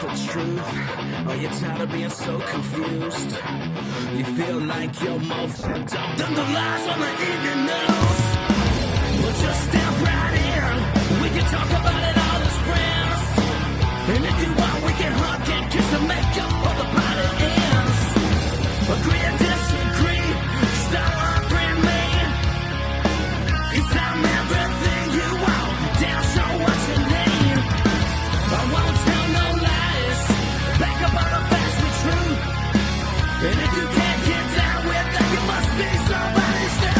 the truth? Are you tired of being so confused? You feel like you're more fucked up than the lies on the evening news? Well, just step right in. We can talk about it all as friends. And if you want, we can hug and kiss and make up for the party ends. Agree or disagree, stop offering me. 'Cause I'm everything you want, damn sure what you need. I won't tell no lies, back up on the facts with truth. And if you can't get down with that, you must be somebody's dad.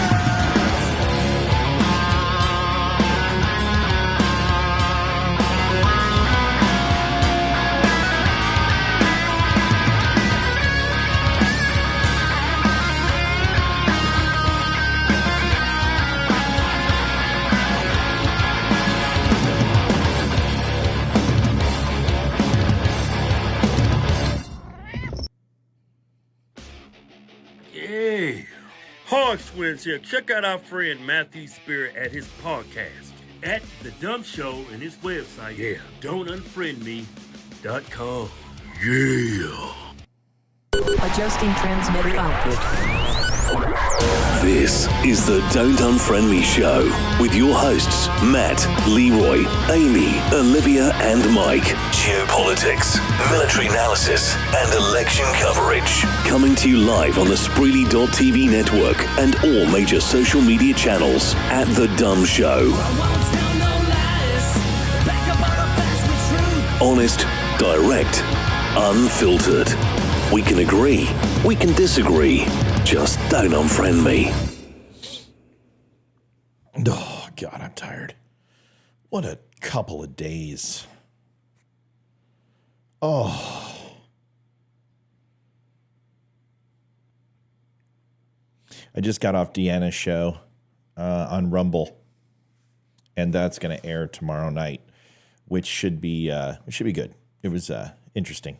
Hey, Hogswins here. Check out our friend Matthew Spirit at his podcast at The DUM Show and his website, don'tunfriendme.com. Yeah. Adjusting transmitter output. This is the Don't Unfriend Me Show with your hosts, Matt, Leroy, Amy, Olivia, and Mike. Geopolitics, military analysis, and election coverage. Coming to you live on the Spreely.tv network and all major social media channels at The DUM Show. Honest, direct, unfiltered. We can agree, we can disagree. Just don't unfriend me. Oh, God, I'm tired. What a couple of days. Oh. I just got off Deanna's show on Rumble, and that's going to air tomorrow night, which should be good. It was interesting.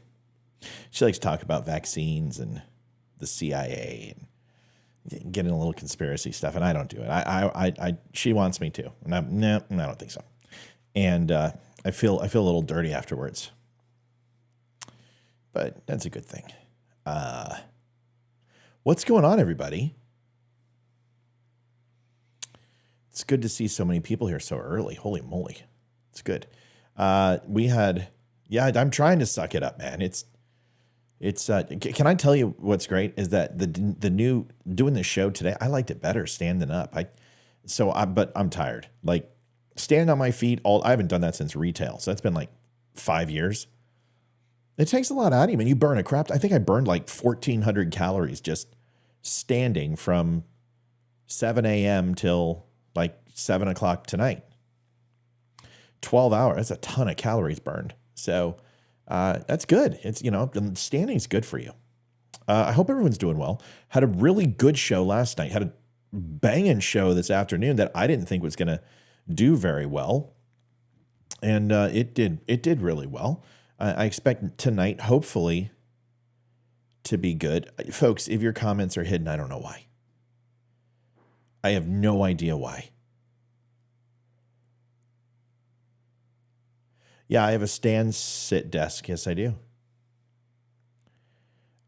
She likes to talk about vaccines and the CIA and getting a little conspiracy stuff, and I don't do it. She wants me to, and I don't think so. And I feel a little dirty afterwards, but that's a good thing. What's going on, everybody? It's good to see so many people here so early. Holy moly, it's good. I'm trying to suck it up, man. It's. Can I tell you what's great is that the new doing the show today, I liked it better standing up. But I'm tired. Like standing on my feet, I haven't done that since retail. So that's been like 5 years. It takes a lot out of you, man. You burn a crap. I think I burned like 1,400 calories just standing from 7 a.m. till like 7 o'clock tonight. 12 hours. That's a ton of calories burned. So that's good. It's, standing is good for you. I hope everyone's doing well. Had a really good show last night. Had a banging show this afternoon that I didn't think was going to do very well. And it did really well. I expect tonight, hopefully, to be good. Folks, if your comments are hidden, I don't know why. I have no idea why. Yeah, I have a stand-sit desk. Yes, I do.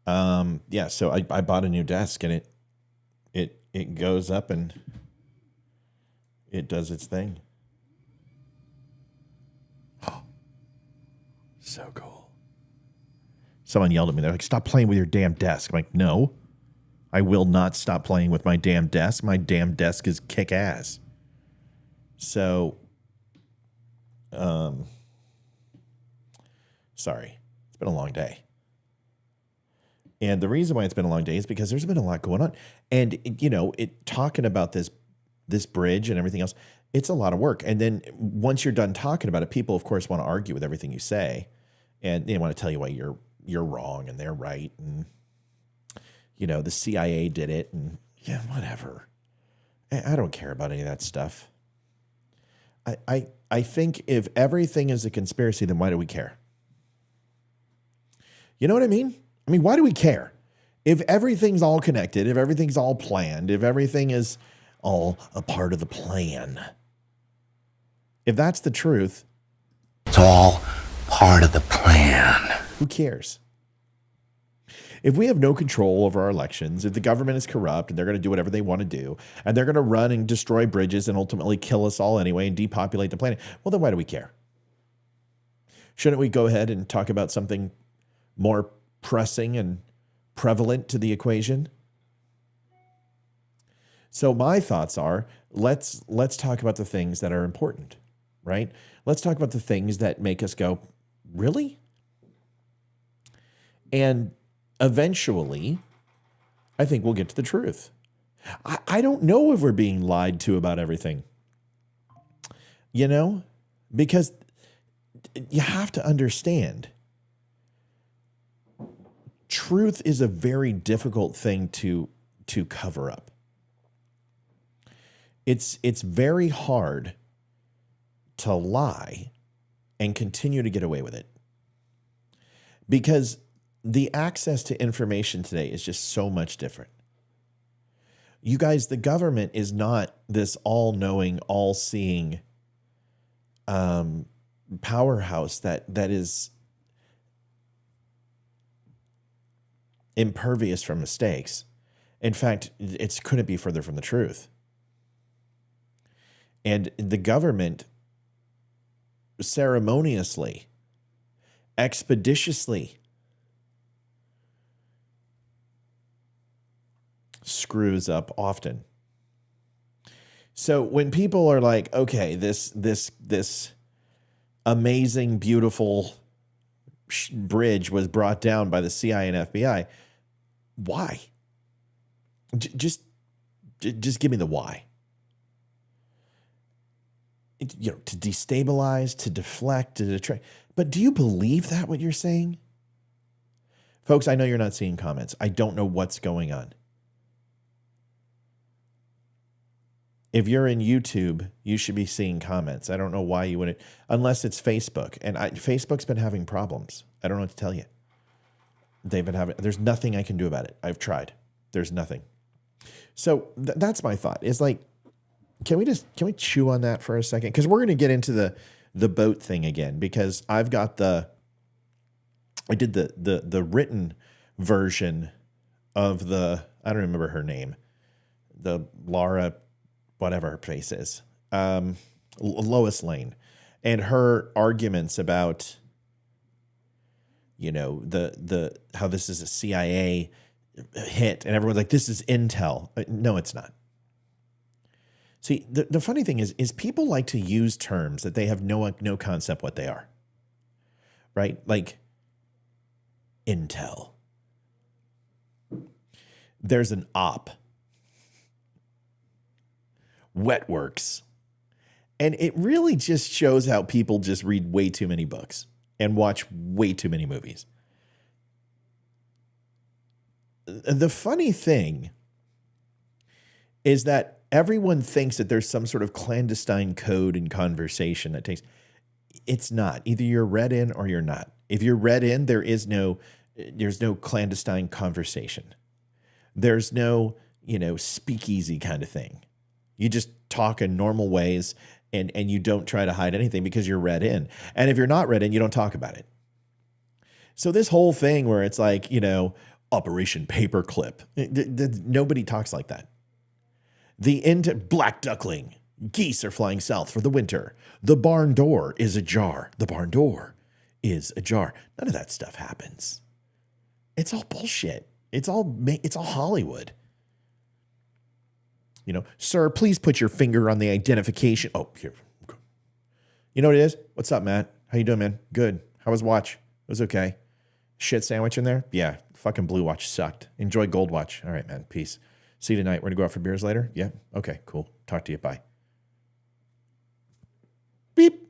So I bought a new desk, and it goes up and it does its thing. Oh, so cool. Someone yelled at me. They're like, "Stop playing with your damn desk." I'm like, "No, I will not stop playing with my damn desk. My damn desk is kick-ass." So, sorry, it's been a long day. And the reason why it's been a long day is because there's been a lot going on. And, talking about this bridge and everything else, it's a lot of work. And then once you're done talking about it, people, of course, want to argue with everything you say. And they want to tell you why you're wrong and they're right. And, the CIA did it. And, yeah, whatever. I don't care about any of that stuff. I think if everything is a conspiracy, then why do we care? You know what I mean? I mean, why do we care? If everything's all connected, if everything's all planned, if everything is all a part of the plan, if that's the truth. It's all part of the plan. Who cares? If we have no control over our elections, if the government is corrupt and they're going to do whatever they want to do, and they're going to run and destroy bridges and ultimately kill us all anyway and depopulate the planet, well, then why do we care? Shouldn't we go ahead and talk about something more pressing and prevalent to the equation? So my thoughts are, let's talk about the things that are important, right? Let's talk about the things that make us go, really? And eventually, I think we'll get to the truth. I don't know if we're being lied to about everything, because you have to understand, truth is a very difficult thing to cover up. It's very hard to lie and continue to get away with it, because the access to information today is just so much different. You guys, the government is not this all-knowing, all-seeing powerhouse that is impervious from mistakes. In fact, it couldn't be further from the truth. And the government ceremoniously, expeditiously screws up often. So when people are like, okay, this amazing, beautiful bridge was brought down by the CIA and FBI, why? Just give me the why. To destabilize, to deflect, to detract. But do you believe that, what you're saying? Folks, I know you're not seeing comments. I don't know what's going on. If you're in YouTube, you should be seeing comments. I don't know why you wouldn't, unless it's Facebook. And Facebook's been having problems. I don't know what to tell you. There's nothing I can do about it. I've tried. There's nothing. So that's my thought. Is like, can we chew on that for a second? Because we're going to get into the boat thing again, because I did the written version of I don't remember her name, the Laura, whatever her face is, Lois Lane, and her arguments about, how this is a CIA hit, and everyone's like, this is intel. No, it's not. See, the funny thing is people like to use terms that they have no concept what they are, right? Like intel. There's an op. Wetworks. And it really just shows how people just read way too many books and watch way too many movies. The funny thing is that everyone thinks that there's some sort of clandestine code and conversation that takes. It's not. Either you're read in or you're not. If you're read in, there's no clandestine conversation. There's no, speakeasy kind of thing. You just talk in normal ways and you don't try to hide anything because you're read in. And if you're not read in, you don't talk about it. So this whole thing where it's like, Operation Paperclip, nobody talks like that. Black duckling. Geese are flying south for the winter. The barn door is ajar. The barn door is ajar. None of that stuff happens. It's all bullshit. It's all Hollywood. Sir, please put your finger on the identification. Oh, here. You know what it is? What's up, Matt? How you doing, man? Good. How was watch? It was okay. Shit sandwich in there? Yeah. Fucking Blue Watch sucked. Enjoy Gold Watch. All right, man. Peace. See you tonight. We're going to go out for beers later? Yeah? Okay, cool. Talk to you. Bye. Beep.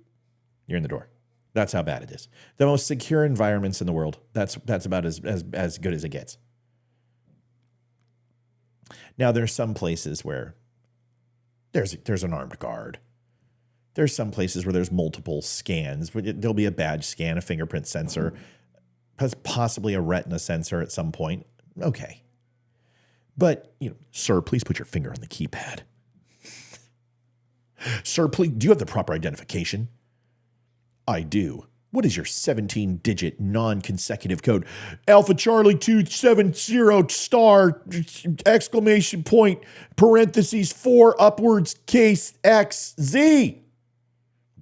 You're in the door. That's how bad it is. The most secure environments in the world. That's about as good as it gets. Now, there's some places where there's an armed guard. There's some places where there's multiple scans. There'll be a badge scan, a fingerprint sensor, possibly a retina sensor at some point. Okay. But, sir, please put your finger on the keypad. Sir, please, do you have the proper identification? I do. What is your 17-digit non-consecutive code? Alpha Charlie 270 star exclamation point parentheses 4 upwards case XZ.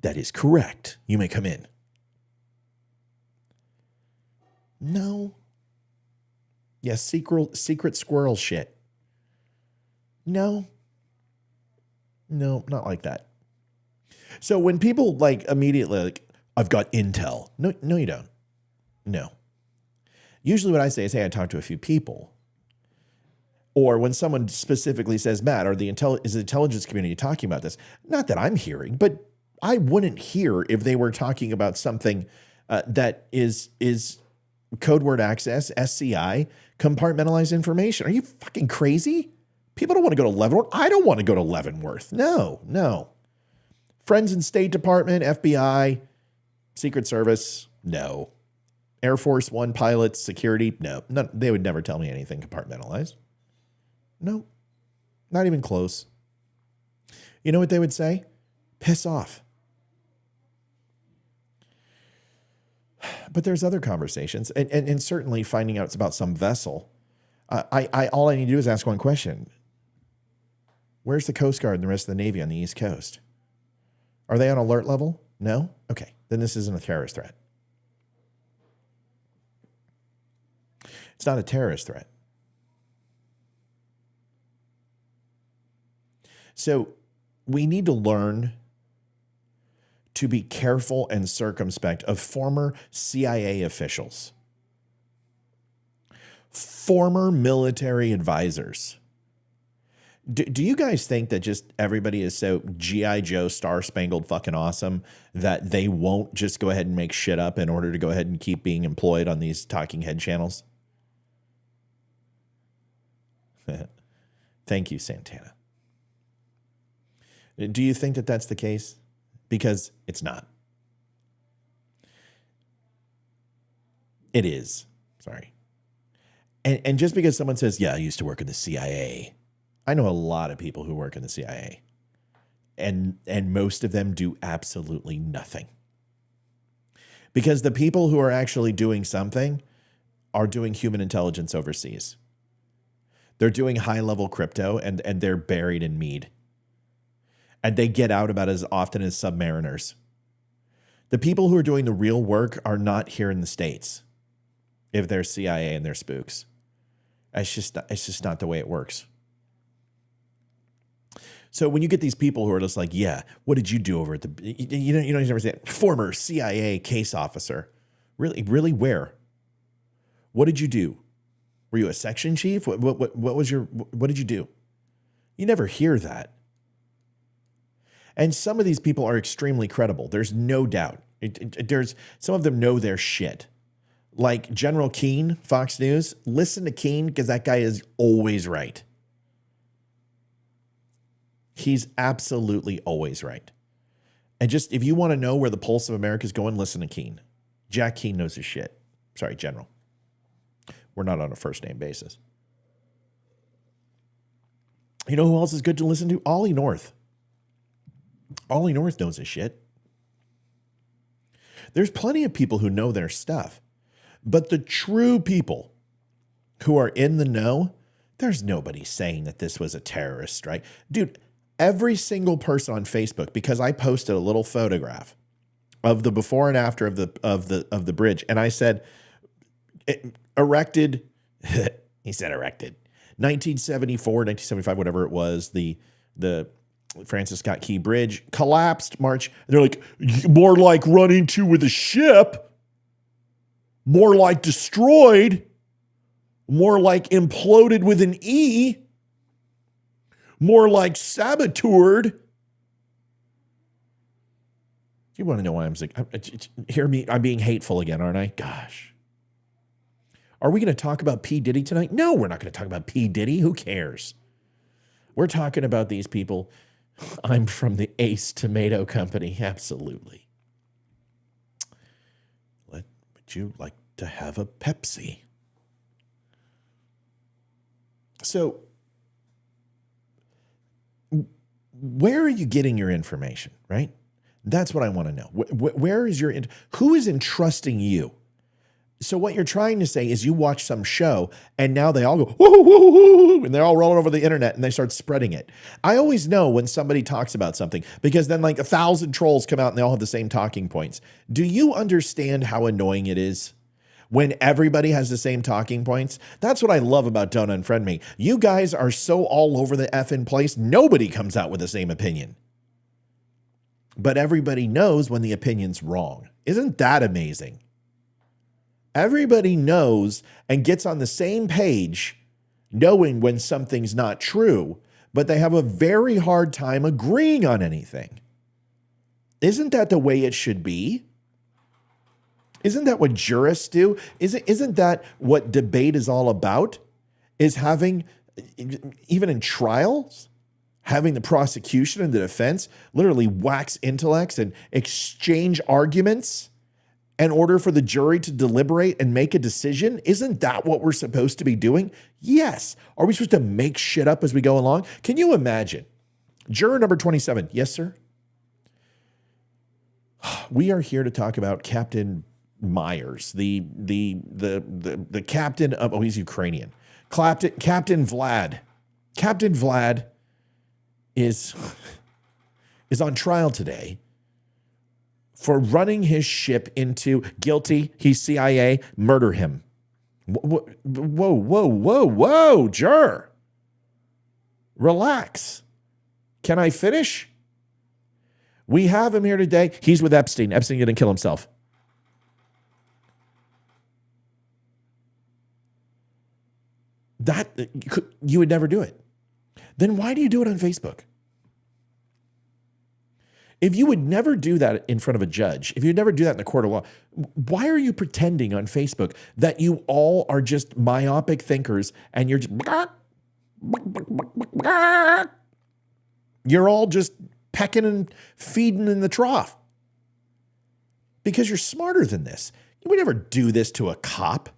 That is correct. You may come in. No. Yes, secret squirrel shit. No. No, not like that. So when people like immediately like, I've got intel. No, you don't. No. Usually what I say is, hey, I talked to a few people. Or when someone specifically says, Matt, is the intelligence community talking about this? Not that I'm hearing, but I wouldn't hear if they were talking about something that is code word access, SCI, compartmentalized information. Are you fucking crazy? People don't want to go to Leavenworth. I don't want to go to Leavenworth. No. Friends in State Department, FBI, Secret Service, no. Air Force One pilots, security, no. They would never tell me anything compartmentalized. No, not even close. You know what they would say? Piss off. But there's other conversations, and certainly finding out it's about some vessel. All I need to do is ask one question. Where's the Coast Guard and the rest of the Navy on the East Coast? Are they on alert level? No? Okay, then this isn't a terrorist threat. It's not a terrorist threat. So we need to learn to be careful and circumspect of former CIA officials, former military advisors. Do you guys think that just everybody is so G.I. Joe star-spangled fucking awesome that they won't just go ahead and make shit up in order to go ahead and keep being employed on these talking head channels? Thank you, Santana. Do you think that that's the case? Because it's not. It is. Sorry. And just because someone says, yeah, I used to work in the CIA. I know a lot of people who work in the CIA. And most of them do absolutely nothing. Because the people who are actually doing something are doing human intelligence overseas. They're doing high-level crypto, and they're buried in mead. And they get out about as often as submariners. The people who are doing the real work are not here in the States. If they're CIA and they're spooks. It's just not the way it works. So when you get these people who are just like, yeah, what did you do over at the, you never say former CIA case officer. Really where? What did you do? Were you a section chief? What did you do? You never hear that. And some of these people are extremely credible. There's no doubt. There's some of them know their shit. Like General Keane, Fox News. Listen to Keane because that guy is always right. He's absolutely always right. And just if you want to know where the pulse of America is going, listen to Keane. Jack Keane knows his shit. Sorry, General. We're not on a first name basis. You know who else is good to listen to? Ollie North. Ollie North knows his shit. There's plenty of people who know their stuff. But the true people who are in the know, there's nobody saying that this was a terrorist strike. Dude, every single person on Facebook, because I posted a little photograph of the before and after of the bridge, and I said, erected, he said erected, 1974, 1975, whatever it was, the Francis Scott Key Bridge collapsed March. They're like, more like run into with a ship, more like destroyed, more like imploded with an E, more like saboteured. You want to know why I'm sick? Hear me, I'm being hateful again, aren't I? Gosh. Are we going to talk about P. Diddy tonight? No, we're not going to talk about P. Diddy. Who cares? We're talking about these people. I'm from the Ace Tomato Company. Absolutely. Would you like to have a Pepsi? So, where are you getting your information, right? That's what I want to know. Where is your, who is entrusting you? So what you're trying to say is you watch some show and now they all go, woo, woo, woo, and they're all rolling over the internet and they start spreading it. I always know when somebody talks about something because then like 1,000 trolls come out and they all have the same talking points. Do you understand how annoying it is when everybody has the same talking points? That's what I love about Don't Unfriend Me. You guys are so all over the effing place. Nobody comes out with the same opinion. But everybody knows when the opinion's wrong. Isn't that amazing? Everybody knows and gets on the same page knowing when something's not true, but they have a very hard time agreeing on anything. Isn't that the way it should be? Isn't that what jurists do? Isn't that what debate is all about? Is having, even in trials, having the prosecution and the defense literally wax intellects and exchange arguments in order for the jury to deliberate and make a decision? Isn't that what we're supposed to be doing? Yes. Are we supposed to make shit up as we go along? Can you imagine? Juror number 27. Yes, sir. We are here to talk about Captain Myers, the captain of, he's Ukrainian. Captain Vlad. Captain Vlad is on trial today for running his ship into guilty. He's CIA. Murder him. Whoa, juror. Relax. Can I finish? We have him here today. He's with Epstein. Epstein didn't kill himself. That you would never do it. Then why do you do it on Facebook? If you would never do that in front of a judge, if you'd never do that in the court of law, why are you pretending on Facebook that you all are just myopic thinkers and you're all just pecking and feeding in the trough? Because you're smarter than this. You would never do this to a cop.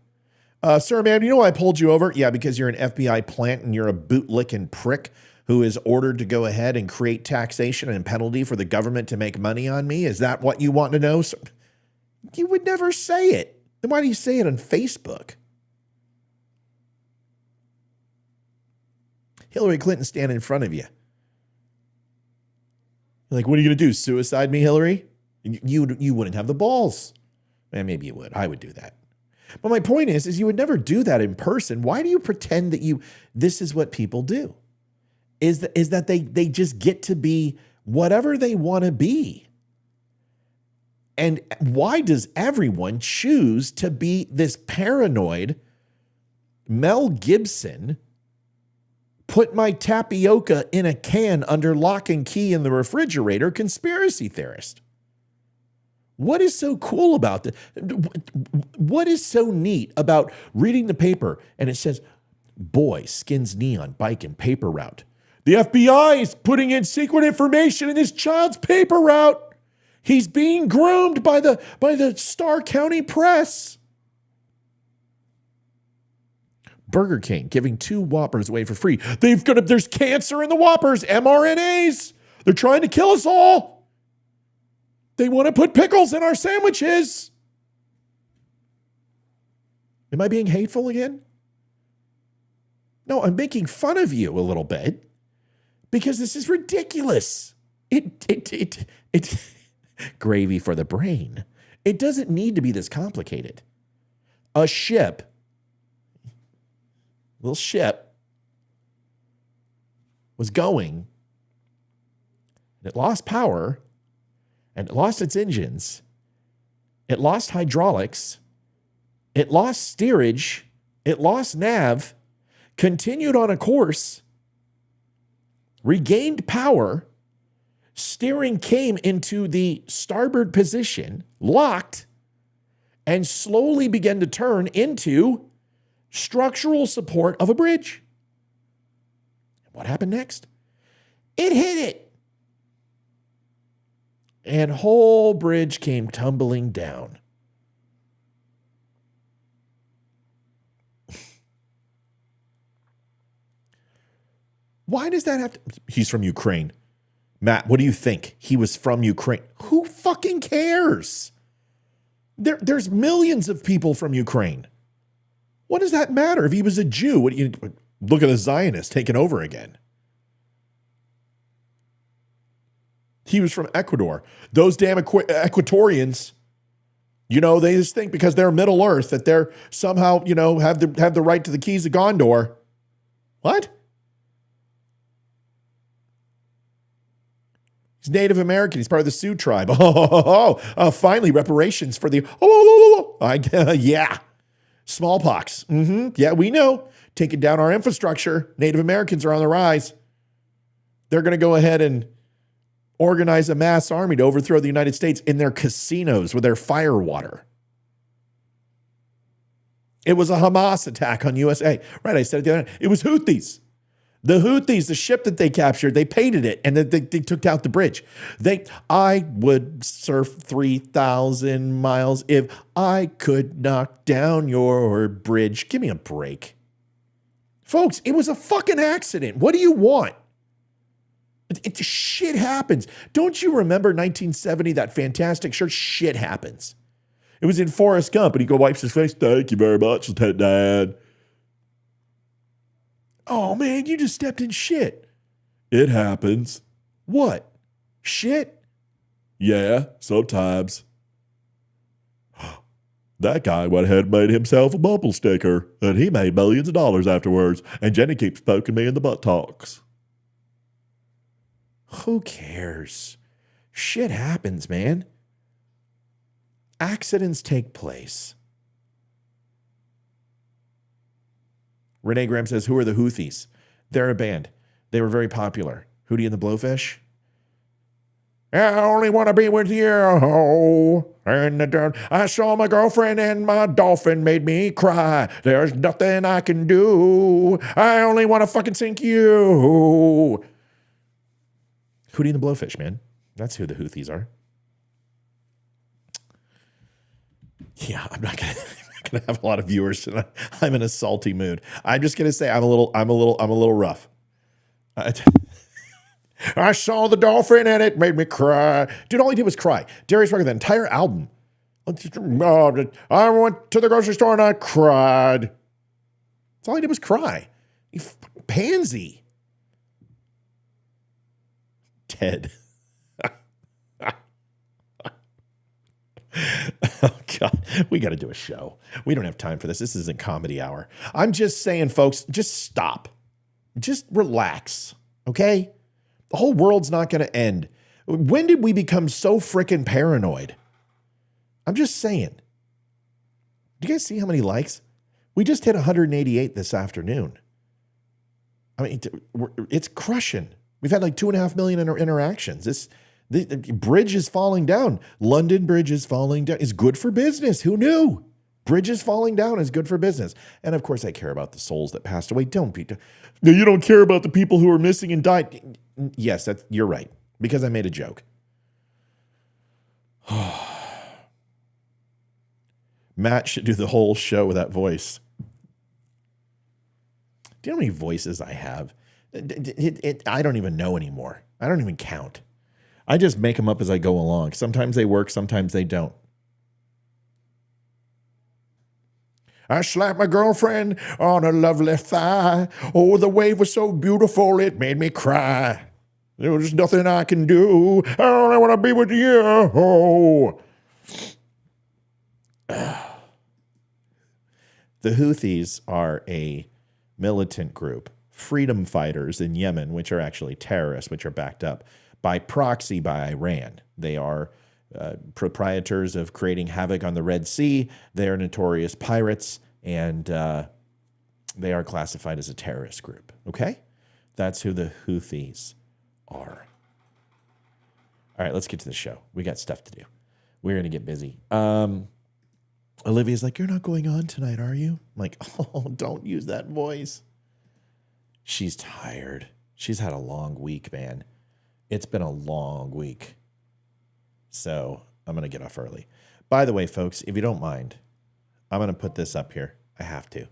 Sir, man, you know why I pulled you over? Yeah, because you're an FBI plant and you're a bootlicking prick who is ordered to go ahead and create taxation and penalty for the government to make money on me? Is that what you want to know? So, you would never say it. Then why do you say it on Facebook? Hillary Clinton standing in front of you. You're like, what are you going to do? Suicide me, Hillary? You wouldn't have the balls. Maybe you would. I would do that. But my point is you would never do that in person. Why do you pretend that this is what people do? Is that they just get to be whatever they want to be. And why does everyone choose to be this paranoid Mel Gibson, put my tapioca in a can under lock and key in the refrigerator conspiracy theorist? What is so cool about this? What is so neat about reading the paper and it says, boy skins knee on bike and paper route. The FBI is putting in secret information in this child's paper route. He's being groomed by the Starr County Press. Burger King giving 2 Whoppers away for free. There's cancer in the Whoppers, mRNAs. They're trying to kill us all. They want to put pickles in our sandwiches. Am I being hateful again? No, I'm making fun of you a little bit because this is ridiculous. It gravy for the brain. It doesn't need to be this complicated. A little ship was going, and it lost power, and it lost its engines, it lost hydraulics, it lost steerage, it lost nav, continued on a course, regained power, steering came into the starboard position, locked, and slowly began to turn into structural support of a bridge. What happened next? It hit it. And whole bridge came tumbling down. Why does that have to? He's from Ukraine. Matt, what do you think? He was from Ukraine. Who fucking cares? There's millions of people from Ukraine. What does that matter if he was a Jew? What do you look at a Zionist taking over again? He was from Ecuador. Those damn Equatorians, you know, they just think because they're Middle Earth that they're somehow, you know, have the right to the keys of Gondor. What? He's Native American. He's part of the Sioux tribe. Finally, reparations for the, yeah. Smallpox. Yeah, we know. Taking down our infrastructure. Native Americans are on the rise. They're going to go ahead and organize a mass army to overthrow the United States in their casinos with their fire water. It was a Hamas attack on USA. Right, I said it the other night. It was Houthis. The Houthis, the ship that they captured, they painted it and they took out the bridge. I would surf 3,000 miles if I could knock down your bridge. Give me a break. Folks, it was a fucking accident. What do you want? Shit happens. Don't you remember 1970, that fantastic shirt? Shit happens. It was in Forrest Gump, and he wipes his face. Thank you very much, Dad. Oh, man, you just stepped in shit. It happens. What? Shit? Yeah, sometimes. That guy went ahead and made himself a bumble sticker, and he made millions of dollars afterwards, and Jenny keeps poking me in the buttocks. Who cares? Shit happens, man. Accidents take place. Renee Graham says, who are the Houthis? They're a band. They were very popular. Hootie and the Blowfish? I only want to be with you. And I saw my girlfriend and my dolphin made me cry. There's nothing I can do. I only want to fucking sink you. Hootie and the Blowfish, man. That's who the Houthis are. Yeah, I'm not gonna have a lot of viewers tonight. I'm in a salty mood. I'm just gonna say I'm a little rough. I saw the dolphin and it made me cry. Dude, all he did was cry. Darius Rucker, the entire album. I went to the grocery store and I cried. That's all he did was cry. You pansy. Ted. Oh, God. We got to do a show. We don't have time for this. This isn't comedy hour. I'm just saying, folks, just stop. Just relax, okay? The whole world's not going to end. When did we become so freaking paranoid? I'm just saying. Do you guys see how many likes? We just hit 188 this afternoon. I mean, it's crushing. We've had like 2.5 million interactions. The bridge is falling down. London Bridge is falling down. It's good for business. Who knew? Bridges falling down is good for business. And of course, I care about the souls that passed away. No, you don't care about the people who are missing and died. Yes, you're right. Because I made a joke. Matt should do the whole show with that voice. Do you know how many voices I have? I don't even know anymore. I don't even count. I just make them up as I go along. Sometimes they work, sometimes they don't. I slapped my girlfriend on her lovely thigh. Oh, the wave was so beautiful, it made me cry. There was nothing I can do. I only want to be with you. Oh. The Houthis are a militant group, freedom fighters in Yemen, which are actually terrorists, which are backed up by proxy by Iran. They are proprietors of creating havoc on the Red Sea. They are notorious pirates, and they are classified as a terrorist group. Okay? That's who the Houthis are. All right, let's get to the show. We got stuff to do. We're going to get busy. Olivia's like, you're not going on tonight, are you? I'm like, oh, don't use that voice. She's tired. She's had a long week, man. It's been a long week. So I'm going to get off early. By the way, folks, if you don't mind, I'm going to put this up here. I have to.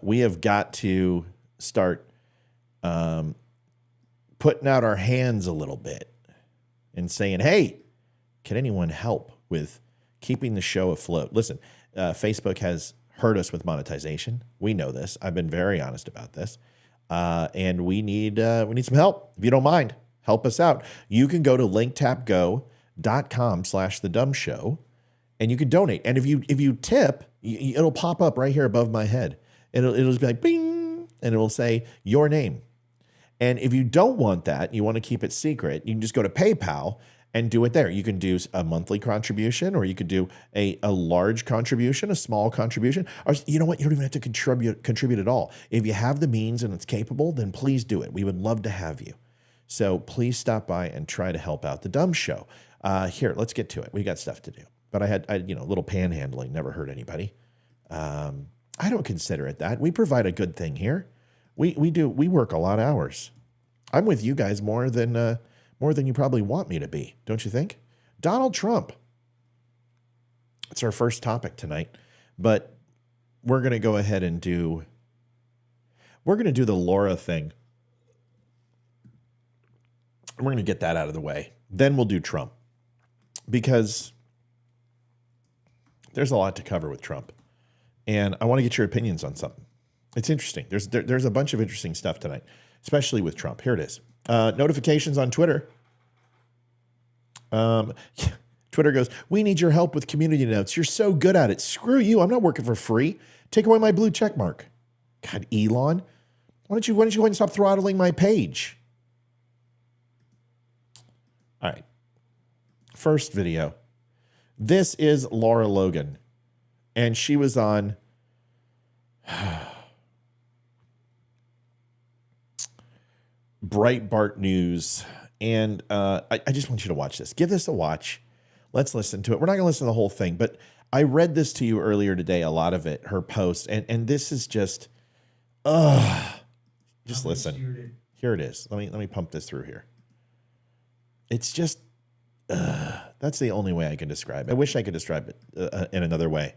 We have got to start putting out our hands a little bit and saying, hey, can anyone help with keeping the show afloat? Listen, Facebook has hurt us with monetization. We know this. I've been very honest about this. And we need some help. If you don't mind, help us out. You can go to linktapgo.com/the dumb show and you can donate. And if you tip, it'll pop up right here above my head. And it'll just be like, bing, and it will say your name. And if you don't want that, you want to keep it secret, you can just go to PayPal and do it there. You can do a monthly contribution, or you could do a large contribution, a small contribution, or you know what? You don't even have to contribute at all. If you have the means and it's capable, then please do it. We would love to have you. So please stop by and try to help out the Dumb Show. Here, let's get to it. We got stuff to do. But I had a little panhandling, never hurt anybody. I don't consider it that. We provide a good thing here. We work a lot of hours. I'm with you guys more than you probably want me to be, don't you think? Donald Trump. It's our first topic tonight, but we're going to go ahead and do the Laura thing. We're going to get that out of the way. Then we'll do Trump, because there's a lot to cover with Trump, and I want to get your opinions on something. It's interesting. There's a bunch of interesting stuff tonight, especially with Trump. Here it is. Notifications on Twitter. Twitter goes, we need your help with community notes. You're so good at it. Screw you. I'm not working for free. Take away my blue check mark. God, Elon, why don't you go ahead and stop throttling my page? All right. First video. This is Laura Logan, and she was on Breitbart News, and I just want you to watch this. Give this a watch. Let's listen to it. We're not going to listen to the whole thing, but I read this to you earlier today, a lot of it, her post, and this is just listen. Here it is. Let me pump this through here. It's just that's the only way I can describe it. I wish I could describe it in another way.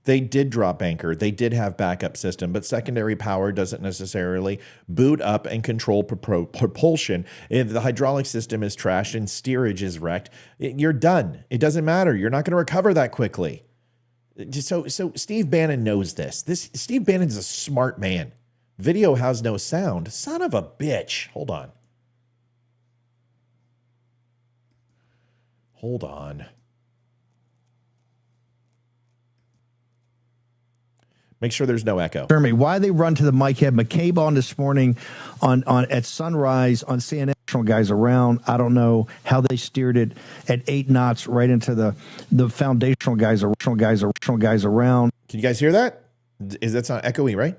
They did drop anchor. They did have backup system, but secondary power doesn't necessarily boot up and control propulsion. If the hydraulic system is trashed and steerage is wrecked, you're done. It doesn't matter. You're not going to recover that quickly. So Steve Bannon knows this. Steve Bannon's a smart man. Video has no sound. Son of a bitch. Hold on. Make sure there's no echo. Jeremy, why they run to the mic? Had McCabe on this morning on at sunrise on CNN. Guys around. I don't know how they steered it at 8 knots right into the foundational guys around. Can you guys hear that? That's not echoey, right?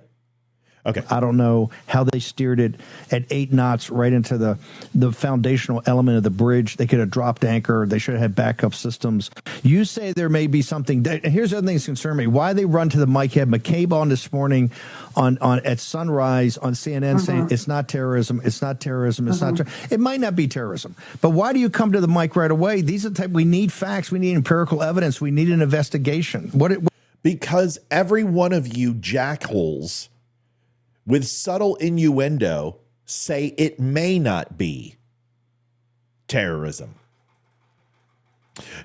Okay. I don't know how they steered it at 8 knots right into the foundational element of the bridge. They could have dropped anchor. They should have had backup systems. You say there may be something. Here's the other thing that's concerned me. Why they run to the mic? Had McCabe on this morning on at sunrise on CNN saying it's not terrorism. It's not terrorism. It's not. It might not be terrorism. But why do you come to the mic right away? These are the type. We need facts. We need empirical evidence. We need an investigation. Because every one of you jackholes with subtle innuendo say it may not be terrorism.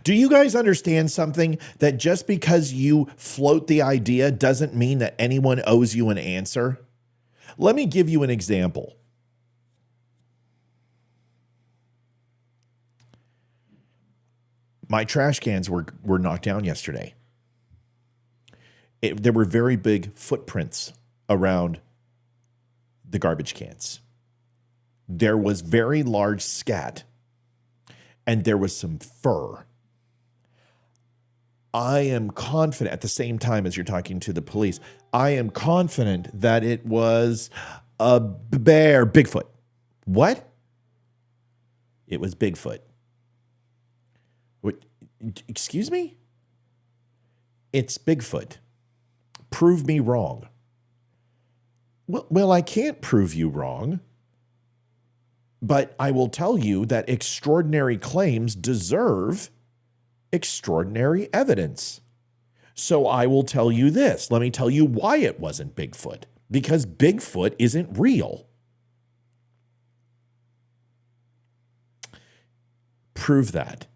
Do you guys understand something? That just because you float the idea doesn't mean that anyone owes you an answer? Let me give you an example. My trash cans were knocked down yesterday. There were very big footprints around the garbage cans. There was very large scat, and there was some fur. I am confident, at the same time as you're talking to the police, I am confident that it was a bear, Bigfoot. What? It was Bigfoot. What? Excuse me? It's Bigfoot. Prove me wrong. Well, I can't prove you wrong. But I will tell you that extraordinary claims deserve extraordinary evidence. So I will tell you this. Let me tell you why it wasn't Bigfoot. Because Bigfoot isn't real. Prove that.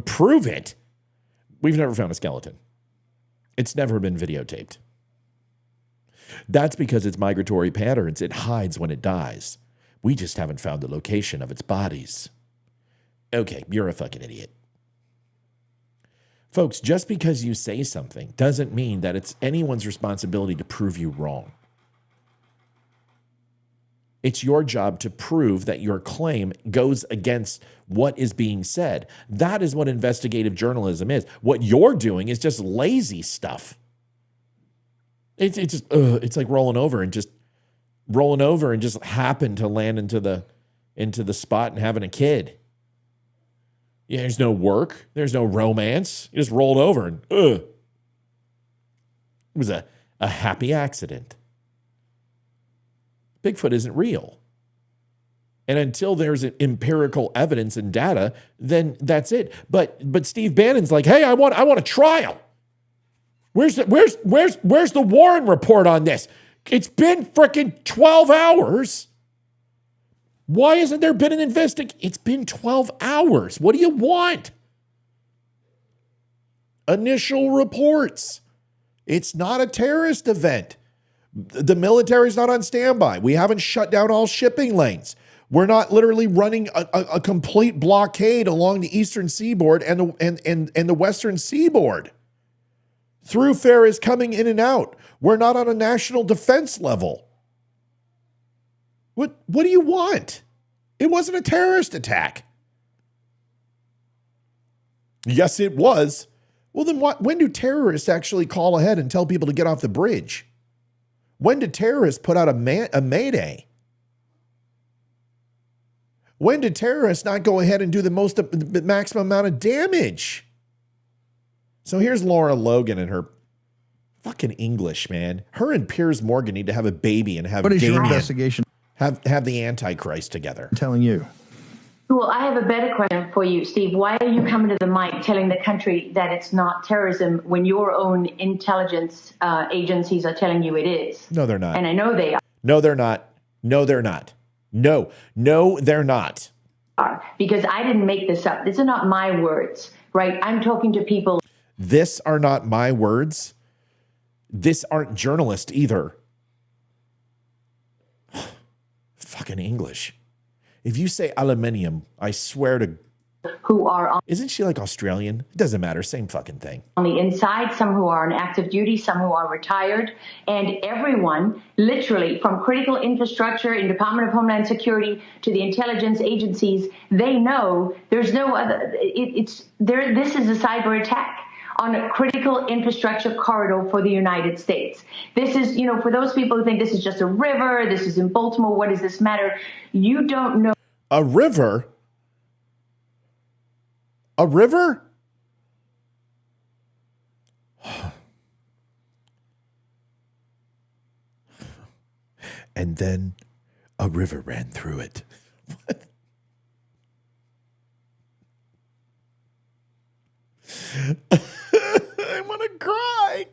Prove it. We've never found a skeleton. It's never been videotaped. That's because its migratory patterns, it hides when it dies. We just haven't found the location of its bodies. Okay, you're a fucking idiot. Folks, just because you say something doesn't mean that it's anyone's responsibility to prove you wrong. It's your job to prove that your claim goes against what is being said. That is what investigative journalism is. What you're doing is just lazy stuff. It's like rolling over and just happen to land into the spot and having a kid. Yeah, there's no work. There's no romance. You just rolled over and it was a happy accident. Bigfoot isn't real. And until there's empirical evidence and data, then that's it. But Steve Bannon's like, hey, I want a trial. Where's the Warren report on this? It's been freaking 12 hours. Why hasn't there been an investigation? It's been 12 hours. What do you want? Initial reports. It's not a terrorist event. The military's not on standby. We haven't shut down all shipping lanes. We're not literally running a complete blockade along the eastern seaboard and the western seaboard. Throughfare is coming in and out. We're not on a national defense level. What do you want? It wasn't a terrorist attack. Yes, it was. Well, then when do terrorists actually call ahead and tell people to get off the bridge? When did terrorists put out a mayday? When did terrorists not go ahead and do the maximum amount of damage? So here's Laura Logan and her fucking English, man. Her and Piers Morgan need to have a baby and have What is Damien your investigation have the Antichrist together. I'm telling you? Well, I have a better question for you, Steve. Why are you coming to the mic telling the country that it's not terrorism when your own intelligence agencies are telling you it is? No, they're not. And I know they No, they're not. No, they're not. No, they're not. are. Because I didn't make this up. These are not my words, right? I'm talking to people. This are not my words. This aren't journalists either. Fucking English. If you say aluminium, I swear to... Who are on Isn't she like Australian? It doesn't matter. Same fucking thing. the inside, some who are on active duty, some who are retired, and everyone, literally, from critical infrastructure in Department of Homeland Security to the intelligence agencies, they know there's no other. This is a cyber attack on a critical infrastructure corridor for the United States. This is, for those people who think this is just a river, this is in Baltimore, what does this matter? You don't know. A river? A river? And then a river ran through it. What? I want to cry.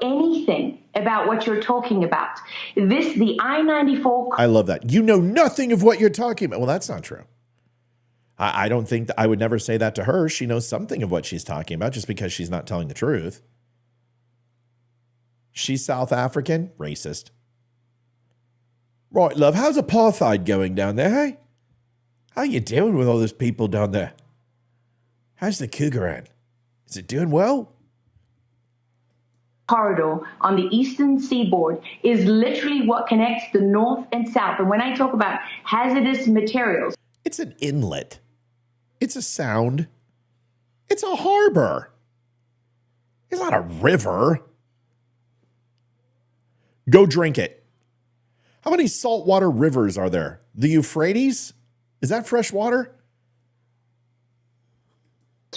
Anything about what you're talking about. The I-94. I love that. You know nothing of what you're talking about. Well, that's not true. I don't think I would never say that to her. She knows something of what she's talking about just because she's not telling the truth. She's South African, racist. Right, love, how's apartheid going down there, hey? How you doing with all those people down there? How's the Cougaran? Is it doing well? Corridor on the eastern seaboard is literally what connects the north and south. And when I talk about hazardous materials, It's an inlet. It's a sound. It's a harbor. It's not a river. Go drink it. How many saltwater rivers are there? The Euphrates? Is that fresh water?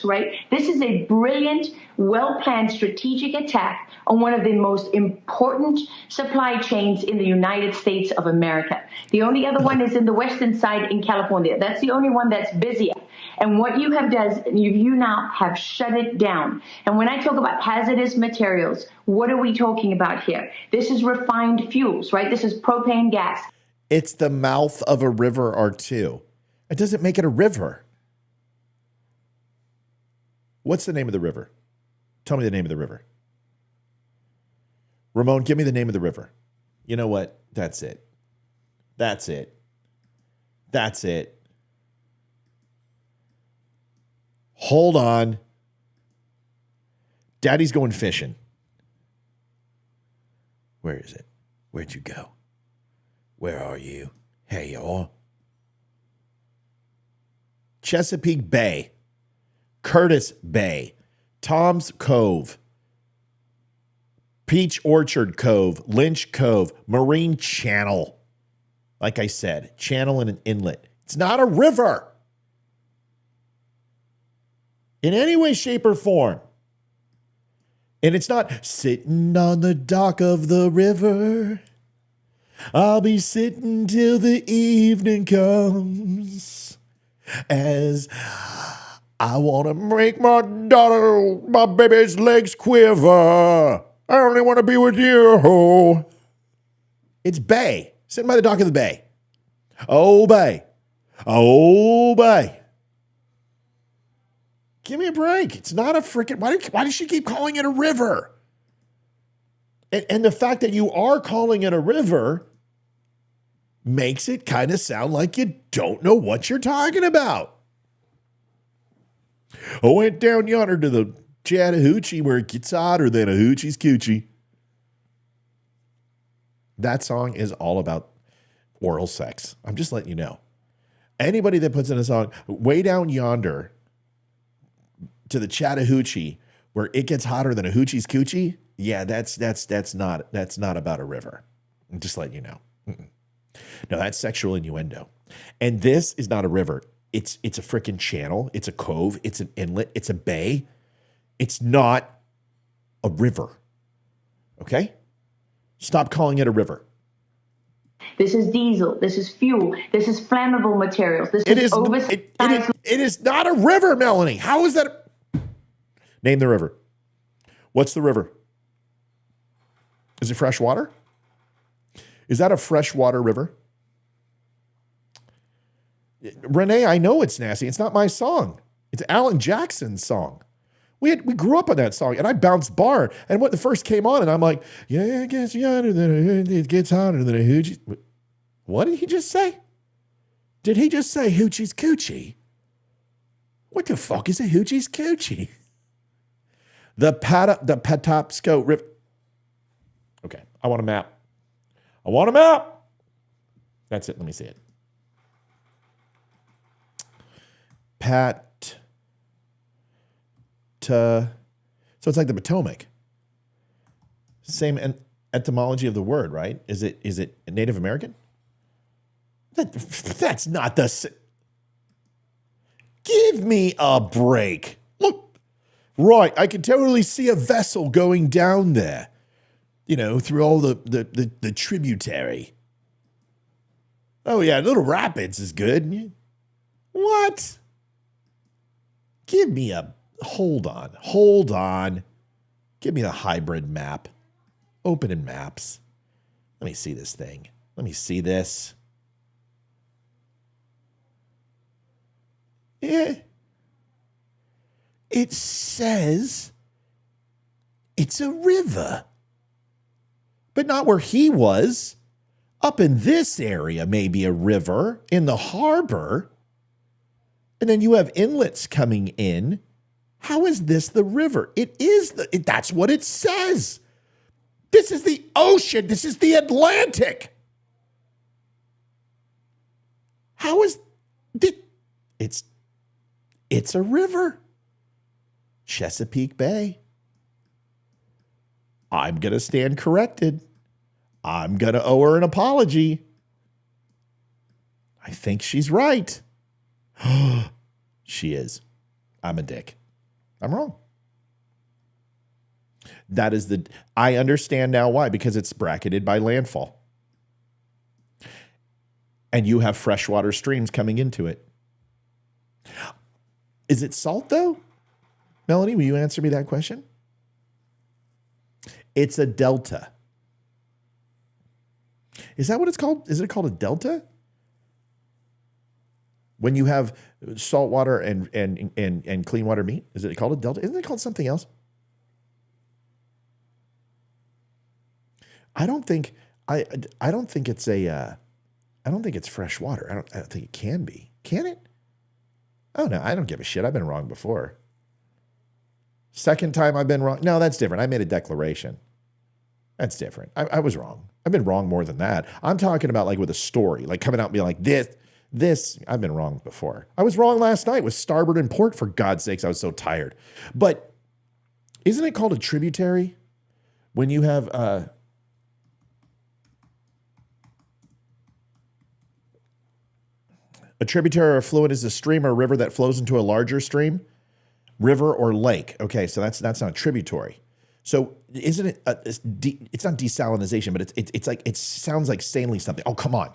right? This is a brilliant, well-planned strategic attack on one of the most important supply chains in the United States of America. The only other one is in the western side in California. That's the only one that's busier. And what you have done, you now have shut it down. And when I talk about hazardous materials, what are we talking about here? This is refined fuels, right? This is propane gas. It's the mouth of a river or two. It doesn't make it a river. What's the name of the river? Tell me the name of the river. Ramon, give me the name of the river. You know what? That's it. That's it. That's it. Hold on. Daddy's going fishing. Where is it? Where'd you go? Where are you? Hey, y'all. Chesapeake Bay. Curtis Bay, Tom's Cove, Peach Orchard Cove, Lynch Cove, Marine Channel. Like I said, channel and an inlet. It's not a river in any way, shape, or form. And it's not sitting on the dock of the river. I'll be sitting till the evening comes as I want to make my daughter, my baby's legs quiver. I only want to be with you. It's Bay, sitting by the dock of the bay. Oh, Bay. Oh, Bay. Give me a break. It's not a freaking, why does she keep calling it a river? And the fact that you are calling it a river makes it kind of sound like you don't know what you're talking about. I went down yonder to the Chattahoochee where it gets hotter than a hoochie's coochie. That song is all about oral sex. I'm just letting you know. Anybody that puts in a song, way down yonder to the Chattahoochee where it gets hotter than a hoochie's coochie, yeah, that's not about a river. I'm just letting you know. No, that's sexual innuendo. And this is not a river. It's a freaking channel. It's a cove. It's an inlet. It's a bay. It's not a river. Okay? Stop calling it a river. This is diesel. This is fuel. This is flammable materials. This is oversized. It is not a river, Melanie. How is that? Name the river. What's the river? Is it fresh water? Is that a freshwater river? Renee, I know it's nasty. It's not my song. It's Alan Jackson's song. We grew up on that song, and I bounced bar. And when it first came on, and I'm like, yeah, it gets hotter than it gets hotter than a hoochie. What did he just say? Did he just say hoochie's coochie? What the fuck is a hoochie's coochie? The Patapsco River. Okay, I want a map. I want a map. That's it. Let me see it. So it's like the Potomac. Same etymology of the word, right? Is it Native American? That's not the. Give me a break. Look, right, I can totally see a vessel going down there. You know, through all the tributary. Oh yeah, Little Rapids is good. What? Give me a, hold on. Give me the hybrid map. Open in maps. Let me see this thing. Let me see this. Yeah. It says it's a river. But not where he was. Up in this area, maybe a river in the harbor. And then you have inlets coming in. How is this the river? That's what it says. This is the ocean. This is the Atlantic. How is it? It's a river. Chesapeake Bay. I'm going to stand corrected. I'm going to owe her an apology. I think she's right. She is. I'm a dick. I'm wrong. I understand now why, because it's bracketed by landfall. And you have freshwater streams coming into it. Is it salt though? Melanie, will you answer me that question? It's a delta. Is that what it's called? Is it called a delta? When you have salt water and clean water meet, is it called a delta? Isn't it called something else? I don't think it's fresh water. I don't think it can be. Can it? Oh no, I don't give a shit. I've been wrong before. Second time I've been wrong. No, that's different. I made a declaration. That's different. I was wrong. I've been wrong more than that. I'm talking about like with a story, like coming out and being like this. I've been wrong before. I was wrong last night with starboard and port, for God's sakes. I was so tired. But isn't it called a tributary when you have a tributary or affluent is a stream or river that flows into a larger stream, river or lake. Okay, so that's not a tributary. So isn't it? It's not desalinization, but it's like it sounds like saline something. Oh, come on.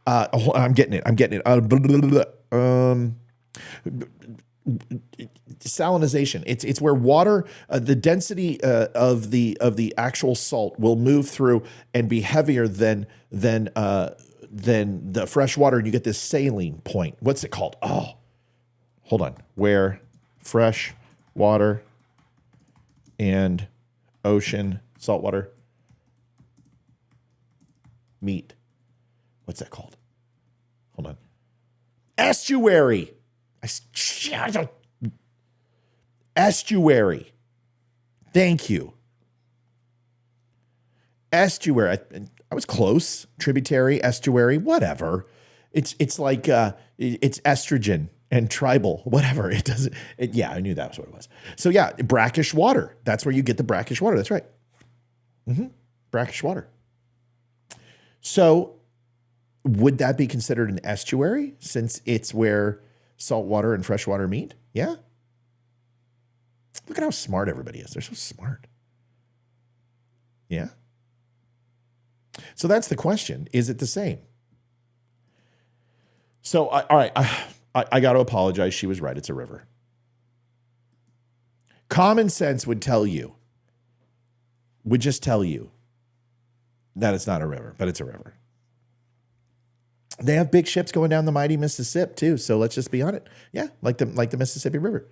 I'm getting it. Desalinization. It's where water, the density of the actual salt will move through and be heavier than the fresh water, and you get this saline point. What's it called? Oh, hold on. Where fresh water and ocean saltwater meet. What's that called? Hold on. Estuary. Estuary. Thank you. Estuary. I was close. Tributary, estuary, whatever. It's like it's estrogen and tribal, whatever. It doesn't. Yeah, I knew that was what it was. So yeah, brackish water. That's where you get the brackish water. That's right. Brackish water. So would that be considered an estuary since it's where salt water and fresh water meet? Yeah. Look at how smart everybody is. They're so smart. Yeah. So that's the question. Is it the same? So, all right, I got to apologize. She was right. It's a river. Common sense would just tell you that it's not a river, but it's a river. They have big ships going down the mighty Mississippi too. So let's just be on it. Yeah, like the Mississippi River.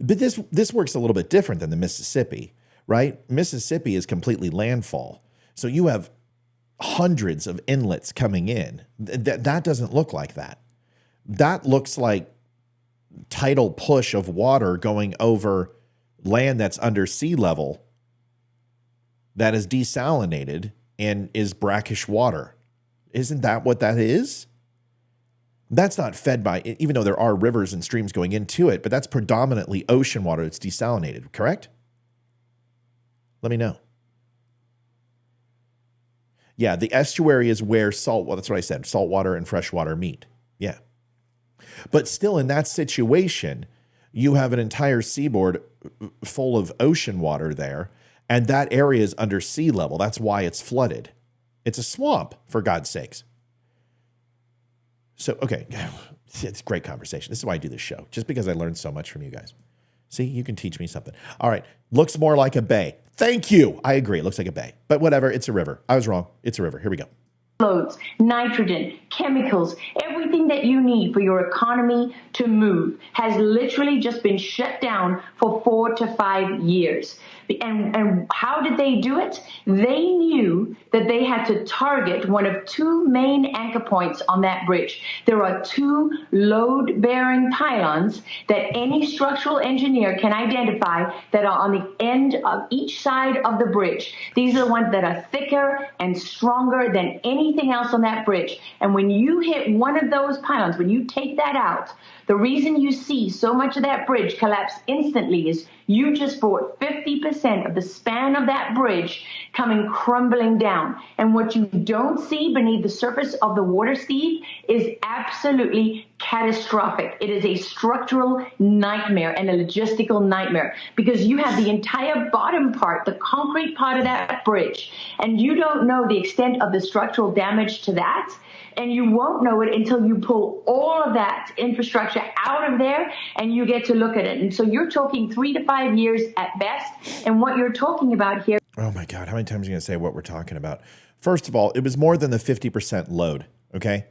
But this works a little bit different than the Mississippi, right? Mississippi is completely landfall. So you have hundreds of inlets coming in. That doesn't look like that. That looks like tidal push of water going over land that's under sea level that is desalinated and is brackish water. Isn't that what that is? That's not fed by, even though there are rivers and streams going into it, but that's predominantly ocean water that's desalinated, correct? Let me know. Yeah, the estuary is where that's what I said, salt water and fresh water meet. Yeah. But still in that situation, you have an entire seaboard full of ocean water there, and that area is under sea level. That's why it's flooded. It's a swamp, for God's sakes. So, okay, it's a great conversation. This is why I do this show, just because I learned so much from you guys. See, you can teach me something. All right, looks more like a bay. Thank you. I agree. It looks like a bay. But whatever, it's a river. I was wrong. It's a river. Here we go. Loads, nitrogen, chemicals, everything that you need for your economy to move has literally just been shut down for 4 to 5 years. And how did they do it? They knew that they had to target one of 2 main anchor points on that bridge. There are 2 load-bearing pylons that any structural engineer can identify that are on the end of each side of the bridge. These are the ones that are thicker and stronger than anything else on that bridge. And when you hit one of those pylons, when you take that out, The reason you see so much of that bridge collapse instantly is you just brought 50% of the span of that bridge coming crumbling down. And what you don't see beneath the surface of the water, Steve, is absolutely catastrophic. It is a structural nightmare and a logistical nightmare, because you have the entire bottom part, the concrete part of that bridge, and you don't know the extent of the structural damage to that. And you won't know it until you pull all of that infrastructure out of there and you get to look at it. And so you're talking 3 to 5 years at best. And what you're talking about here. Oh my God, how many times are you going to say what we're talking about? First of all, it was more than the 50% load, okay?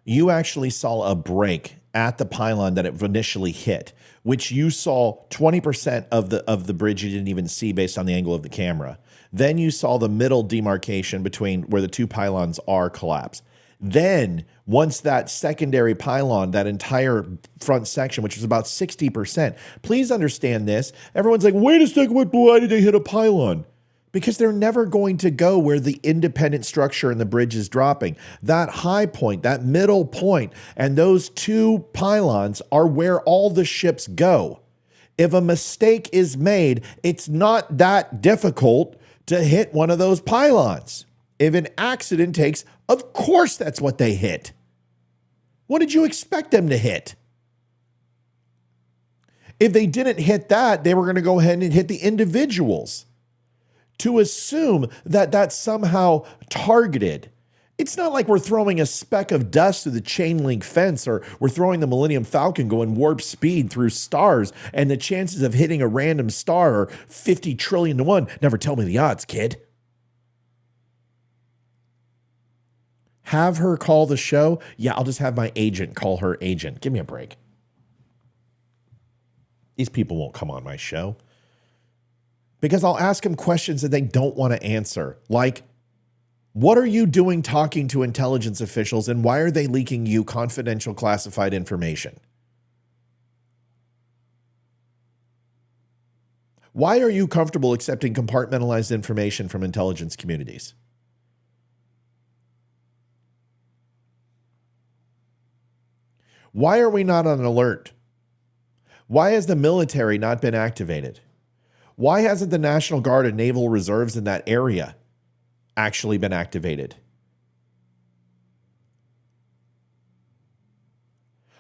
You actually saw a break at the pylon that it initially hit, which you saw 20% of the bridge you didn't even see based on the angle of the camera. Then you saw the middle demarcation between where the two pylons are collapse. Then, once that secondary pylon, that entire front section, which was about 60%, please understand this. Everyone's like, wait a second, why did they hit a pylon? Because they're never going to go where the independent structure in the bridge is dropping. That high point, that middle point, and those two pylons are where all the ships go. If a mistake is made, it's not that difficult to hit one of those pylons. If an accident takes, of course that's what they hit. What did you expect them to hit? If they didn't hit that, they were going to go ahead and hit the individuals. To assume that that's somehow targeted. It's not like we're throwing a speck of dust through the chain link fence, or we're throwing the Millennium Falcon going warp speed through stars, and the chances of hitting a random star are 50 trillion to 1. Never tell me the odds, kid. Have her call the show? Yeah, I'll just have my agent call her agent. Give me a break. These people won't come on my show because I'll ask them questions that they don't want to answer. Like, what are you doing talking to intelligence officials, and why are they leaking you confidential classified information? Why are you comfortable accepting compartmentalized information from intelligence communities? Why are we not on alert? Why has the military not been activated? Why hasn't the National Guard and Naval Reserves in that area actually been activated?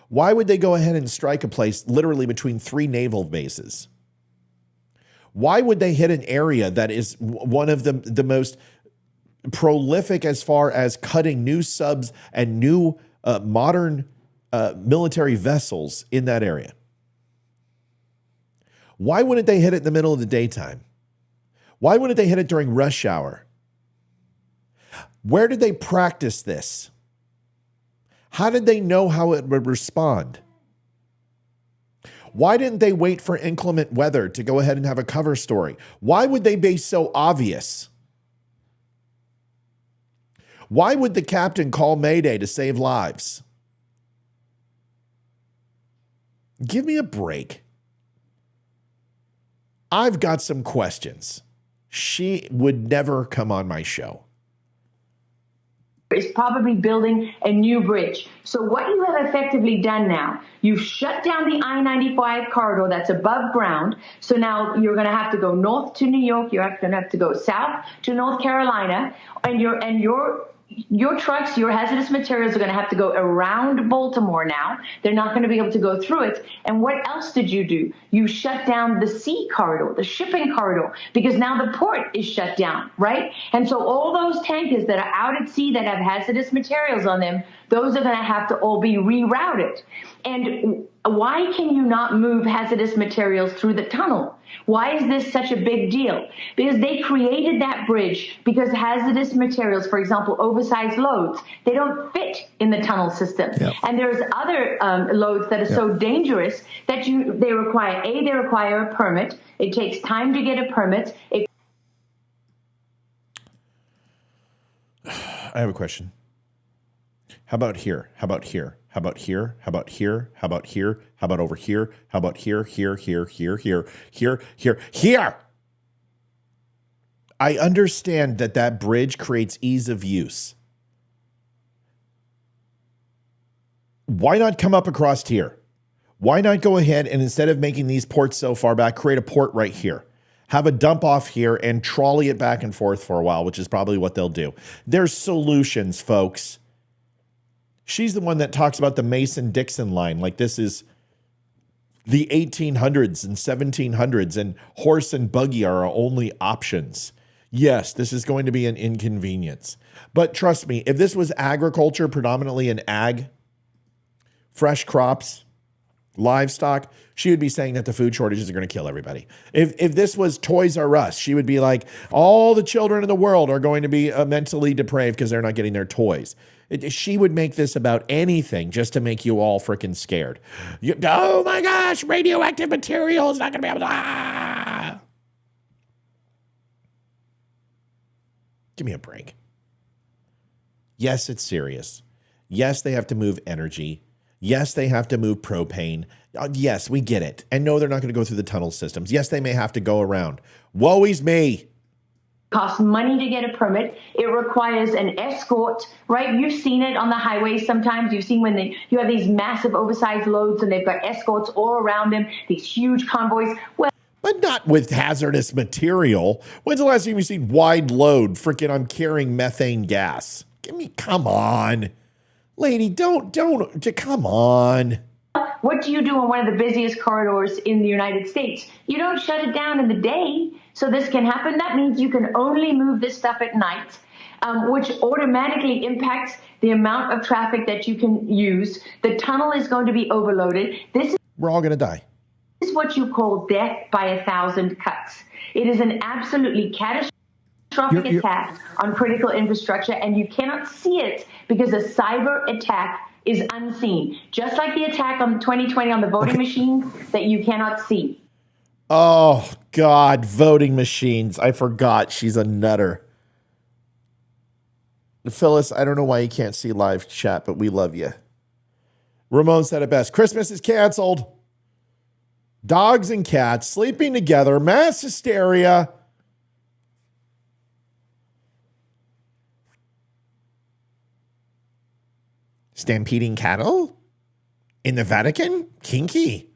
Why would they go ahead and strike a place literally between 3 naval bases? Why would they hit an area that is one of the most prolific as far as cutting new subs and new modern military vessels in that area? Why wouldn't they hit it in the middle of the daytime? Why wouldn't they hit it during rush hour? Where did they practice this? How did they know how it would respond? Why didn't they wait for inclement weather to go ahead and have a cover story? Why would they be so obvious? Why would the captain call Mayday to save lives? Give me a break. I've got some questions. She would never come on my show. Is probably building a new bridge. So what you have effectively done now, you've shut down the I-95 corridor that's above ground. So now you're going to have to go north to New York. You're going to have to go south to North Carolina, and your trucks, your hazardous materials are going to have to go around Baltimore now. They're not going to be able to go through it. And what else did you do? You shut down the sea corridor, the shipping corridor, because now the port is shut down, right? And so all those tankers that are out at sea that have hazardous materials on them, those are going to have to all be rerouted. And why can you not move hazardous materials through the tunnel? Why is this such a big deal? Because they created that bridge because hazardous materials, for example, oversized loads, they don't fit in the tunnel system. Yep. And there's other loads that are so dangerous that they require a permit. It takes time to get a permit. I have a question. How about here? How about here? How about here? How about here? How about here? How about over here? How about here, here, here, here, here, here, here, here? I understand that bridge creates ease of use. Why not come up across here? Why not go ahead and instead of making these ports so far back, create a port right here? Have a dump off here and trolley it back and forth for a while, which is probably what they'll do. There's solutions, folks. She's the one that talks about the Mason-Dixon line like this is the 1800s and 1700s and horse and buggy are our only options. Yes, this is going to be an inconvenience. But trust me, if this was agriculture, predominantly an ag, fresh crops, livestock, she would be saying that the food shortages are going to kill everybody. If this was Toys R Us, she would be like, all the children in the world are going to be mentally depraved because they're not getting their toys. She would make this about anything just to make you all freaking scared. Oh my gosh, radioactive material is not going to be able to... Ah! Give me a break. Yes, it's serious. Yes, they have to move energy. Yes, they have to move propane. Yes, we get it. And no, they're not going to go through the tunnel systems. Yes, they may have to go around. Woe is me. Costs money to get a permit. It requires an escort, right? You've seen it on the highways sometimes. You've seen when you have these massive oversized loads and they've got escorts all around them, these huge convoys. Well, but not with hazardous material. When's the last time you've seen wide load? Freaking, I'm carrying methane gas. Come on. Lady, don't, come on. what do you do on one of the busiest corridors in the United States? You don't shut it down in the day so this can happen. That means you can only move this stuff at night, which automatically impacts the amount of traffic that you can use. The tunnel is going to be overloaded. We're all going to die. This is what you call death by 1,000 cuts. It is an absolutely catastrophic attack on critical infrastructure, and you cannot see it because a cyber attack is unseen. Just like the attack on 2020 on the voting machines that you cannot see. Oh, God, voting machines. I forgot she's a nutter. Phyllis, I don't know why you can't see live chat, but we love you. Ramon said it best. Christmas is canceled. Dogs and cats sleeping together, mass hysteria. Stampeding cattle in the Vatican? Kinky.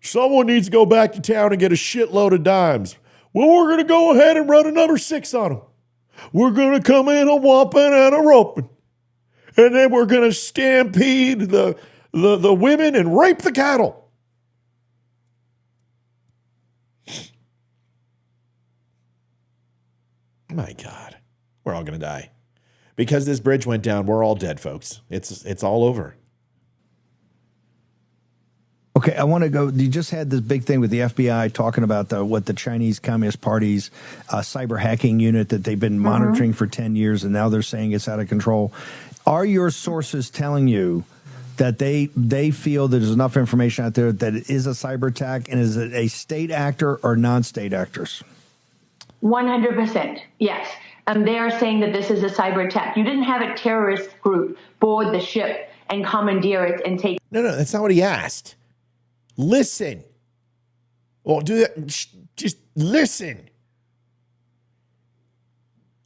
Someone needs to go back to town and get a shitload of dimes. Well, we're going to go ahead and run a number 6 on them. We're going to come in a whopping and a roping. And then we're going to stampede the women and rape the cattle. My God. We're all going to die. Because this bridge went down, we're all dead, folks. It's all over. Okay, I want to go. You just had this big thing with the FBI talking about what the Chinese Communist Party's cyber hacking unit that they've been monitoring for 10 years, and now they're saying it's out of control. Are your sources telling you that they feel there's enough information out there that it is a cyber attack, and is it a state actor or non-state actors? 100%, yes. They are saying that this is a cyber attack. You didn't have a terrorist group board the ship and commandeer it and take... No, that's not what he asked. Listen. Well, do that. Just listen.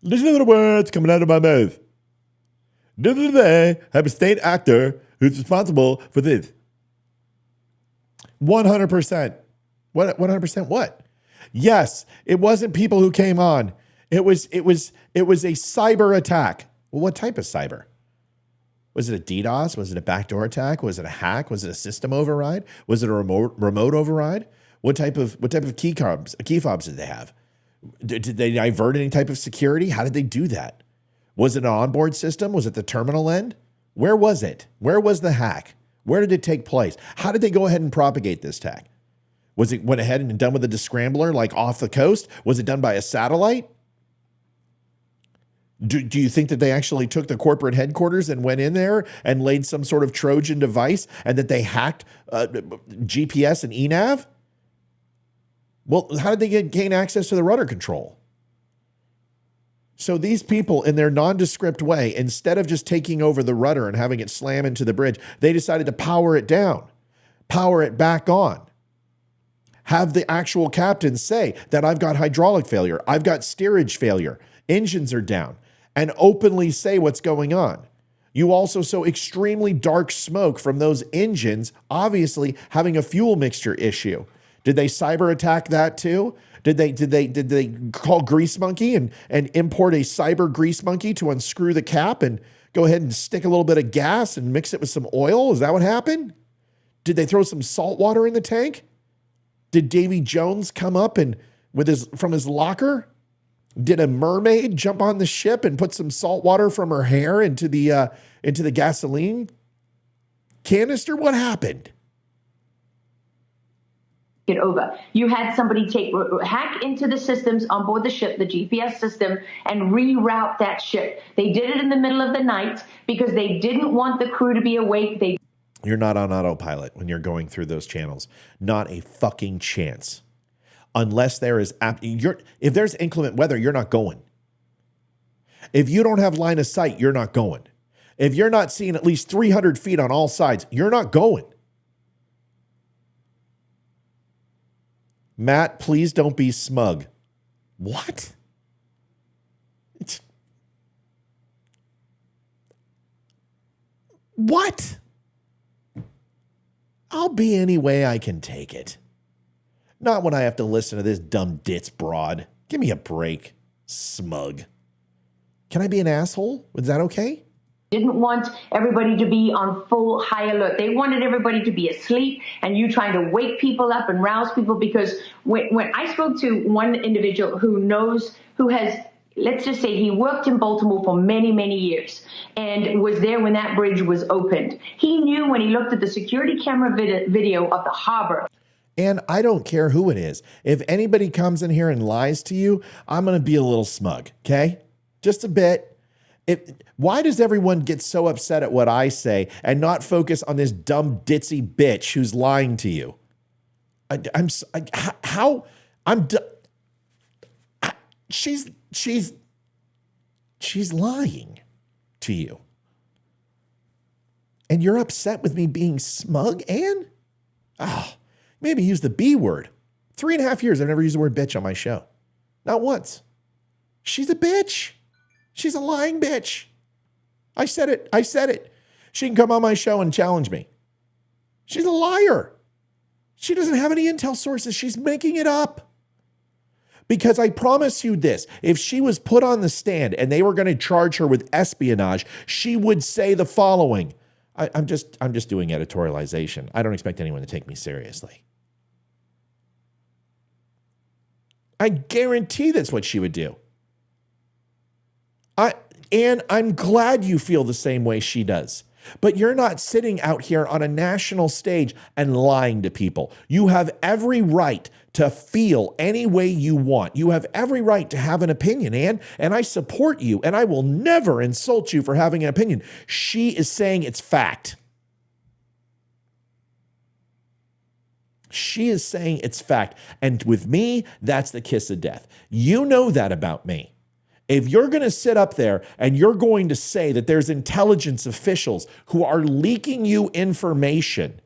Listen to the words coming out of my mouth. Do they have a state actor who's responsible for this? 100%. What? 100% what? Yes, it wasn't people who came on. It was a cyber attack. Well, what type of cyber? Was it a DDoS? Was it a backdoor attack? Was it a hack? Was it a system override? Was it a remote override? What type of key fobs did they have? Did they divert any type of security? How did they do that? Was it an onboard system? Was it the terminal end? Where was it? Where was the hack? Where did it take place? How did they go ahead and propagate this attack? Was it went ahead and done with a descrambler like off the coast? Was it done by a satellite? Do you think that they actually took the corporate headquarters and went in there and laid some sort of Trojan device and that they hacked GPS and ENAV? Well, how did they gain access to the rudder control? So these people, in their nondescript way, instead of just taking over the rudder and having it slam into the bridge, they decided to power it down, power it back on. Have the actual captain say that I've got hydraulic failure, I've got steerage failure, engines are down, and openly say what's going on. You also saw extremely dark smoke from those engines, obviously having a fuel mixture issue. Did they cyber attack that too? Did they call Grease Monkey and import a cyber Grease Monkey to unscrew the cap and go ahead and stick a little bit of gas and mix it with some oil? Is that what happened? Did they throw some salt water in the tank? Did Davy Jones come up and from his locker? Did a mermaid jump on the ship and put some salt water from her hair into the gasoline canister? What happened? It over. You had somebody hack into the systems on board the ship, the GPS system, and reroute that ship. They did it in the middle of the night because they didn't want the crew to be awake. You're not on autopilot when you're going through those channels. Not a fucking chance. Unless there is, if there's inclement weather, you're not going. If you don't have line of sight, you're not going. If you're not seeing at least 300 feet on all sides, you're not going. Matt, please don't be smug. What? What? I'll be any way I can take it. Not when I have to listen to this dumb ditz broad. Give me a break, smug. Can I be an asshole? Is that okay? Didn't want everybody to be on full high alert. They wanted everybody to be asleep and you trying to wake people up and rouse people, because when I spoke to one individual who has, let's just say he worked in Baltimore for many, many years and was there when that bridge was opened. He knew when he looked at the security camera video of the harbor. And I don't care who it is. If anybody comes in here and lies to you, I'm going to be a little smug, okay? Just a bit. Why does everyone get so upset at what I say and not focus on this dumb ditzy bitch who's lying to you? She's lying to you. And you're upset with me being smug, Ann? Maybe use the B word. 3.5 years, I've never used the word bitch on my show. Not once. She's a bitch. She's a lying bitch. I said it. She can come on my show and challenge me. She's a liar. She doesn't have any intel sources. She's making it up. Because I promise you this, if she was put on the stand and they were going to charge her with espionage, she would say the following. I'm just doing editorialization. I don't expect anyone to take me seriously. I guarantee that's what she would do. And I'm glad you feel the same way she does. But you're not sitting out here on a national stage and lying to people. You have every right to feel any way you want. You have every right to have an opinion, Ann, and I support you, and I will never insult you for having an opinion. She is saying it's fact. She is saying it's fact. And with me, that's the kiss of death. You know that about me. If you're going to sit up there and you're going to say that there's intelligence officials who are leaking you information,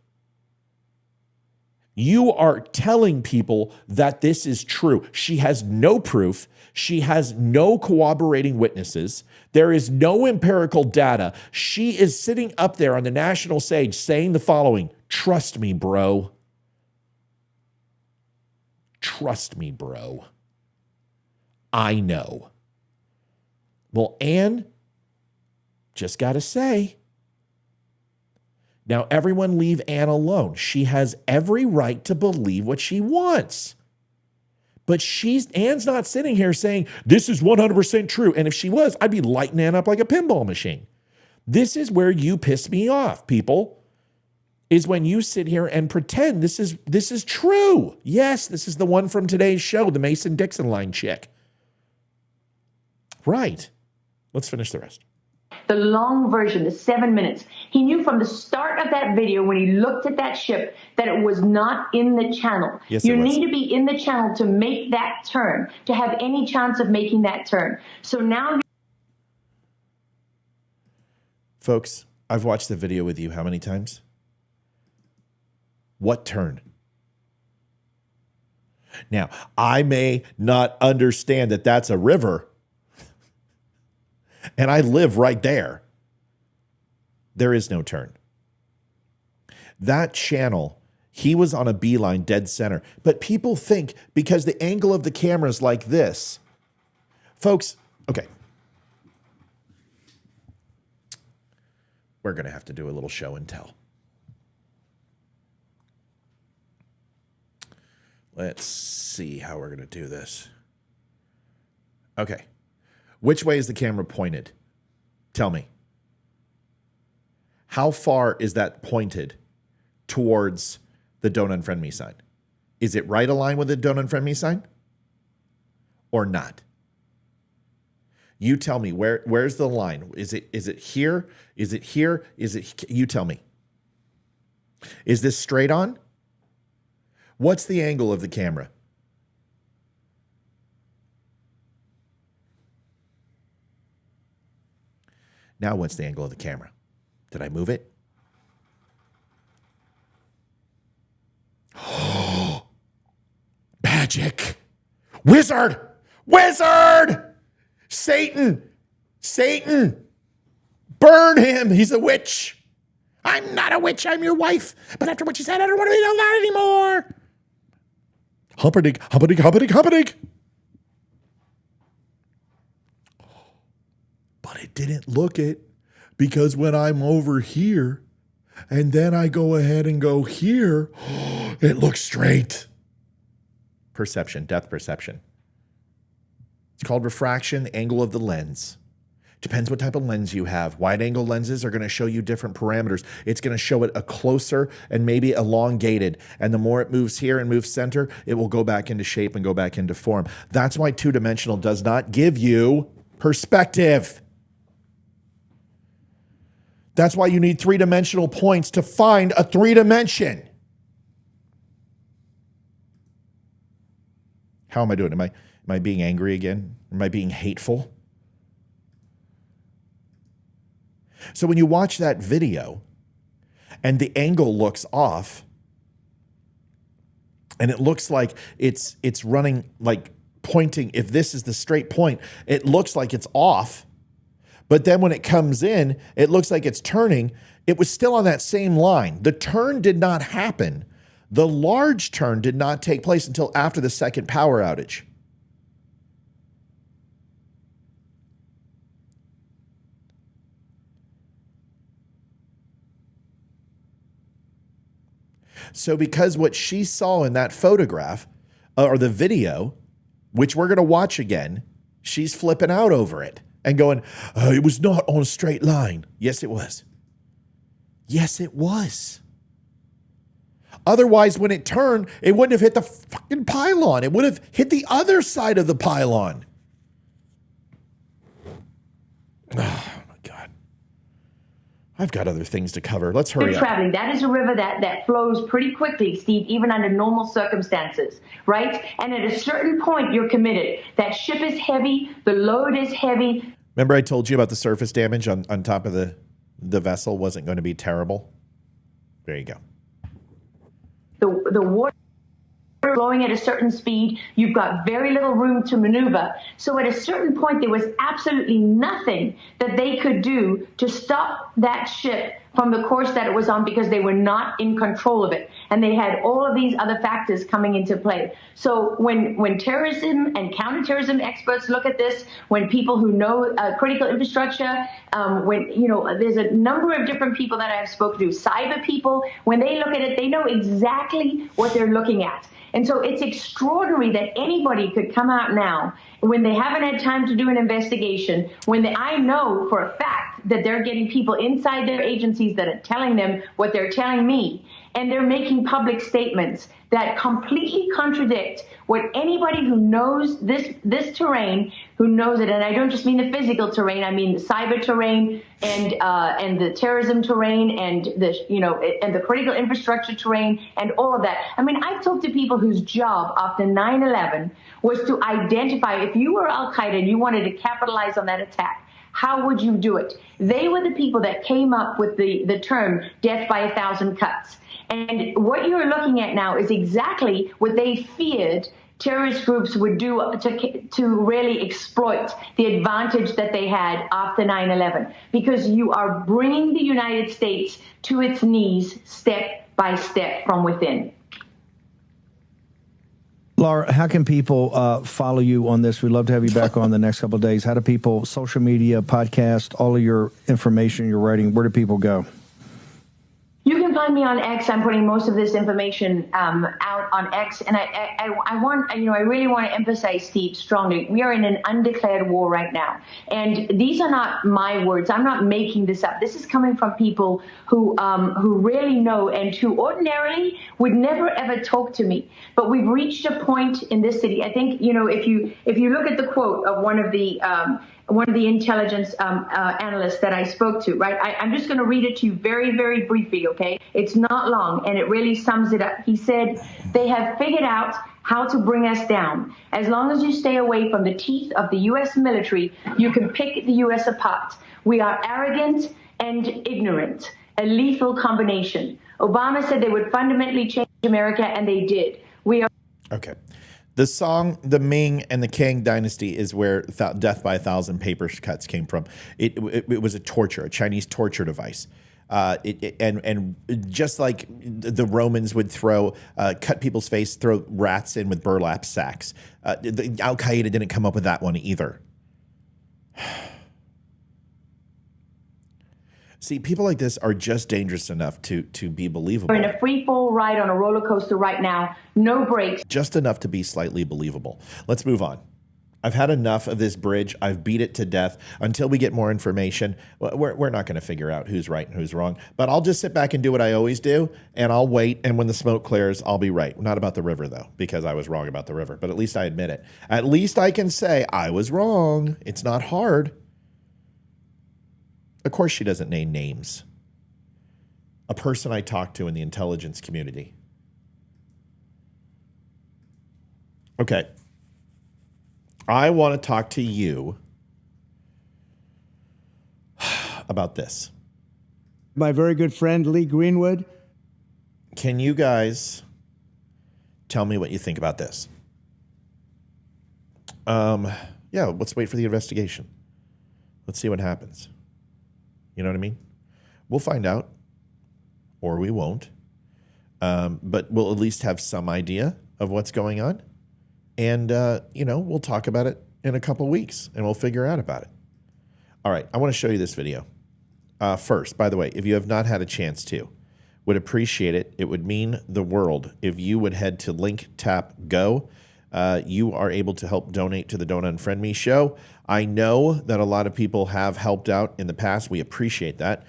you are telling people that this is true. She has no proof. She has no corroborating witnesses. There is no empirical data. She is sitting up there on the national stage saying the following: trust me, bro. Trust me, bro. I know. Well, Ann, just got to say, now everyone leave Ann alone. She has every right to believe what she wants. But Ann's not sitting here saying, this is 100% true. And if she was, I'd be lighting Ann up like a pinball machine. This is where you piss me off, people, is when you sit here and pretend this is true. Yes, this is the one from today's show, the Mason-Dixon line chick. Right. Let's finish the rest. The long version, the 7 minutes. He knew from the start of that video when he looked at that ship that it was not in the channel. Yes, you need to be in the channel to make that turn, to have any chance of making that turn. So now... Folks, I've watched the video with you how many times? What turn? Now, I may not understand that that's a river, and I live right there. There is no turn. That channel, he was on a beeline dead center. But people think because the angle of the camera is like this, folks, okay. We're going to have to do a little show and tell. Let's see how we're going to do this. Okay. Which way is the camera pointed? Tell me. How far is that pointed towards the don't unfriend me sign? Is it right aligned with the don't unfriend me sign or not? You tell me, where's the line? Is it here? Is it here? You tell me. Is this straight on? What's the angle of the camera? Now what's the angle of the camera? Did I move it? Oh, magic. Wizard! Satan! Burn him! He's a witch! I'm not a witch, I'm your wife. But after what you said, I don't want to be that anymore. Humperdig. But it didn't look it, because when I'm over here and then I go ahead and go here, it looks straight. Perception, depth perception. It's called refraction, the angle of the lens. Depends what type of lens you have. Wide angle lenses are going to show you different parameters. It's going to show it a closer and maybe elongated. And the more it moves here and moves center, it will go back into shape and go back into form. That's why two-dimensional does not give you perspective. That's why you need three-dimensional points to find a three-dimension. How am I doing? Am I being angry again? Am I being hateful? So when you watch that video and the angle looks off and it looks like it's running, like pointing, if this is the straight point, it looks like it's off. But then when it comes in, it looks like it's turning. It was still on that same line. The turn did not happen. The large turn did not take place until after the second power outage. So because what she saw in that photograph or the video, which we're going to watch again, she's flipping out over it and going, it was not on a straight line. Yes, it was. Yes, it was. Otherwise, when it turned, it wouldn't have hit the fucking pylon. It would have hit the other side of the pylon. Oh, my God. I've got other things to cover. Let's hurry up. Traveling. That is a river that flows pretty quickly, Steve, even under normal circumstances, right? And at a certain point, you're committed. That ship is heavy. The load is heavy. Remember I told you about the surface damage on top of the vessel wasn't going to be terrible? There you go. The water flowing at a certain speed, you've got very little room to maneuver. So at a certain point, there was absolutely nothing that they could do to stop that ship from the course that it was on because they were not in control of it. And they had all of these other factors coming into play. So when terrorism and counterterrorism experts look at this, when people who know critical infrastructure, there's a number of different people that I've spoken to, cyber people, when they look at it, they know exactly what they're looking at. And so it's extraordinary that anybody could come out now when they haven't had time to do an investigation, I know for a fact that they're getting people inside their agencies that are telling them what they're telling me. And they're making public statements that completely contradict what anybody who knows this terrain, who knows it, and I don't just mean the physical terrain, I mean the cyber terrain and the terrorism terrain and the critical infrastructure terrain and all of that. I mean, I've talked to people whose job after 9/11 was to identify if you were Al-Qaeda and you wanted to capitalize on that attack. How would you do it? They were the people that came up with the term death by 1,000 cuts. And what you're looking at now is exactly what they feared terrorist groups would do to really exploit the advantage that they had after 9/11, because you are bringing the United States to its knees step by step from within. Laura, how can people follow you on this? We'd love to have you back on the next couple of days. How do people, social media, podcast, all of your information you're writing, where do people go? You can find me on X. I'm putting most of this information out on X, and I want, I really want to emphasize, Steve, strongly. We are in an undeclared war right now, and these are not my words. I'm not making this up. This is coming from people who really know and who ordinarily would never ever talk to me. But we've reached a point in this city. I think if you look at the quote of one of the intelligence analysts that I spoke to, right? I'm just going to read it to you very, very briefly, okay? It's not long, and it really sums it up. He said, they have figured out how to bring us down. As long as you stay away from the teeth of the U.S. military, you can pick the U.S. apart. We are arrogant and ignorant, a lethal combination. Obama said they would fundamentally change America, and they did. We are... Okay. The song, the Ming and the Qing dynasty, is where death by 1,000 paper cuts came from. It was a Chinese torture device. And just like the Romans would cut people's face, throw rats in with burlap sacks. Al Qaeda didn't come up with that one either. See, people like this are just dangerous enough to be believable. We're in a free fall ride on a roller coaster right now. No brakes. Just enough to be slightly believable. Let's move on. I've had enough of this bridge. I've beat it to death. Until we get more information, we're not going to figure out who's right and who's wrong. But I'll just sit back and do what I always do, and I'll wait. And when the smoke clears, I'll be right. Not about the river, though, because I was wrong about the river. But at least I admit it. At least I can say I was wrong. It's not hard. Of course, she doesn't name names. A person I talked to in the intelligence community. Okay. I want to talk to you about this. My very good friend, Lee Greenwood. Can you guys tell me what you think about this? Yeah, let's wait for the investigation. Let's see what happens. You know what I mean? We'll find out, or we won't. But we'll at least have some idea of what's going on. And, we'll talk about it in a couple weeks, and we'll figure out about it. All right, I want to show you this video. First, by the way, if you have not had a chance to, would appreciate it. It would mean the world if you would head to Link Tap Go. You are able to help donate to the Don't Unfriend Me show. I know that a lot of people have helped out in the past. We appreciate that.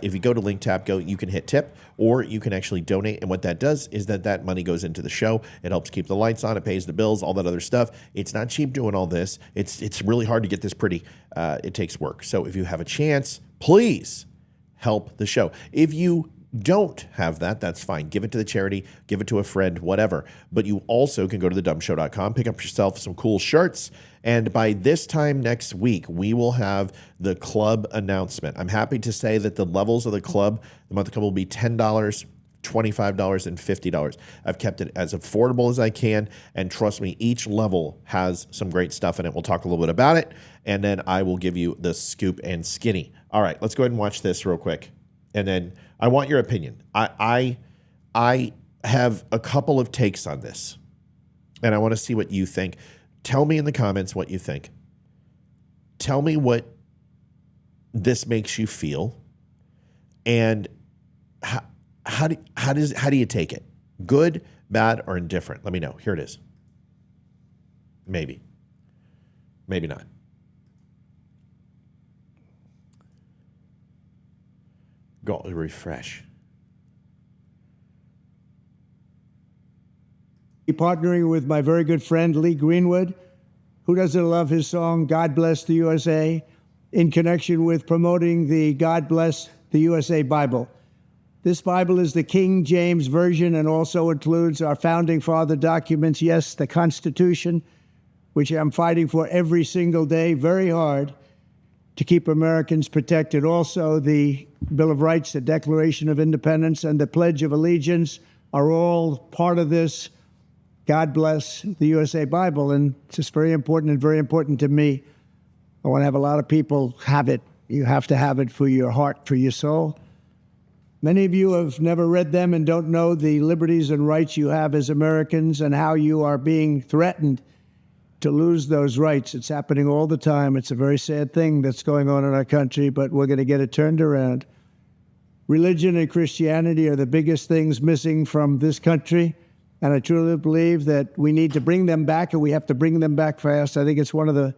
If you go to Link Tap Go, you can hit tip, or you can actually donate. And what that does is that money goes into the show. It helps keep the lights on. It pays the bills, all that other stuff. It's not cheap doing all this. It's really hard to get this pretty. It takes work. So if you have a chance, please help the show. If you don't have that, that's fine. Give it to the charity, give it to a friend, whatever. But you also can go to thedumshow.com, pick up yourself some cool shirts, and by this time next week, we will have the club announcement. I'm happy to say that the levels of the club, the monthly club will be $10, $25, and $50. I've kept it as affordable as I can, and trust me, each level has some great stuff in it. We'll talk a little bit about it, and then I will give you the scoop and skinny. All right, let's go ahead and watch this real quick, and then I want your opinion. I have a couple of takes on this, and I want to see what you think. Tell me in the comments what you think. Tell me what this makes you feel, and how do you take it? Good, bad, or indifferent? Let me know. Here it is. Maybe not. Go refresh. Partnering with my very good friend, Lee Greenwood, who doesn't love his song, God Bless the USA, in connection with promoting the God Bless the USA Bible. This Bible is the King James Version and also includes our founding father documents, yes, the Constitution, which I'm fighting for every single day, very hard, to keep Americans protected. Also, the Bill of Rights, the Declaration of Independence, and the Pledge of Allegiance are all part of this. God Bless the USA Bible. And it's just very important and very important to me. I want to have a lot of people have it. You have to have it for your heart, for your soul. Many of you have never read them and don't know the liberties and rights you have as Americans and how you are being threatened to lose those rights. It's happening all the time. It's a very sad thing that's going on in our country, but we're going to get it turned around. Religion and Christianity are the biggest things missing from this country, and I truly believe that we need to bring them back, and we have to bring them back fast. I think it's one of the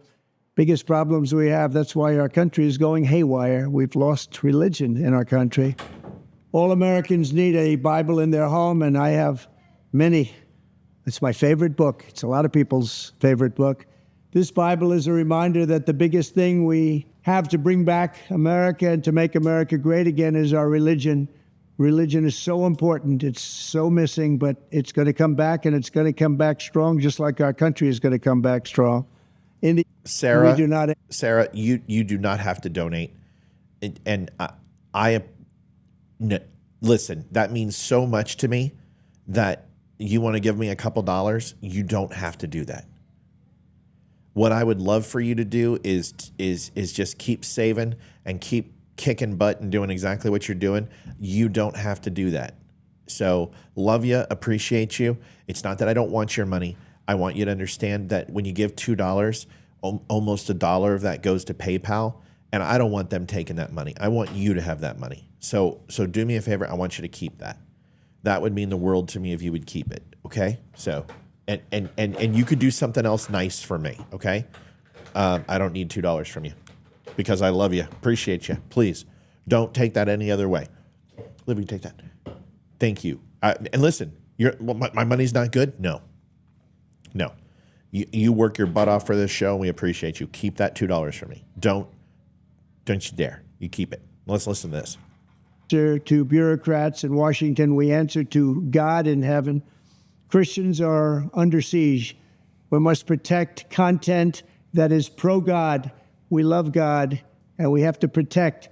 biggest problems we have. That's why our country is going haywire. We've lost religion in our country. All Americans need a Bible in their home, and I have many. It's my favorite book. It's a lot of people's favorite book. This Bible is a reminder that the biggest thing we have to bring back America and to make America great again is our religion. Religion is so important. It's so missing, but it's going to come back, and it's going to come back strong, just like our country is going to come back strong. Sarah, we do not. Sarah, you do not have to donate, and I no, listen. That means so much to me that you want to give me a couple dollars. You don't have to do that. What I would love for you to do is just keep saving and keep kicking butt and doing exactly what you're doing. You don't have to do that. So love you, appreciate you. It's not that I don't want your money. I want you to understand that when you give $2, almost $1 of that goes to PayPal, and I don't want them taking that money. I want you to have that money. So do me a favor. I want you to keep that. That would mean the world to me if you would keep it. Okay. So, and you could do something else nice for me. Okay. I don't need $2 from you because I love you. Appreciate you. Please don't take that any other way. Libby, take that. Thank you. And listen, my money's not good. No. You work your butt off for this show, and we appreciate you. Keep that $2 from me. Don't you dare. You keep it. Let's listen to this. To bureaucrats in Washington, we answer to God in heaven. Christians are under siege. We must protect content that is pro-God. We love God, and we have to protect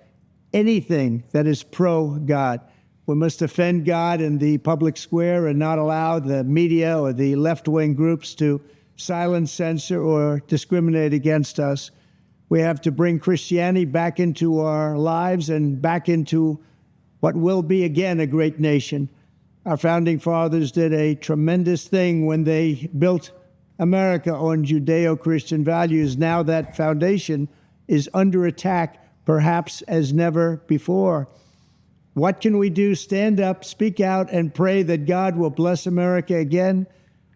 anything that is pro-God. We must defend God in the public square and not allow the media or the left-wing groups to silence, censor, or discriminate against us. We have to bring Christianity back into our lives and back into what will be again a great nation. Our founding fathers did a tremendous thing when they built America on Judeo-Christian values. Now that foundation is under attack, perhaps as never before. What can we do? Stand up, speak out, and pray that God will bless America again.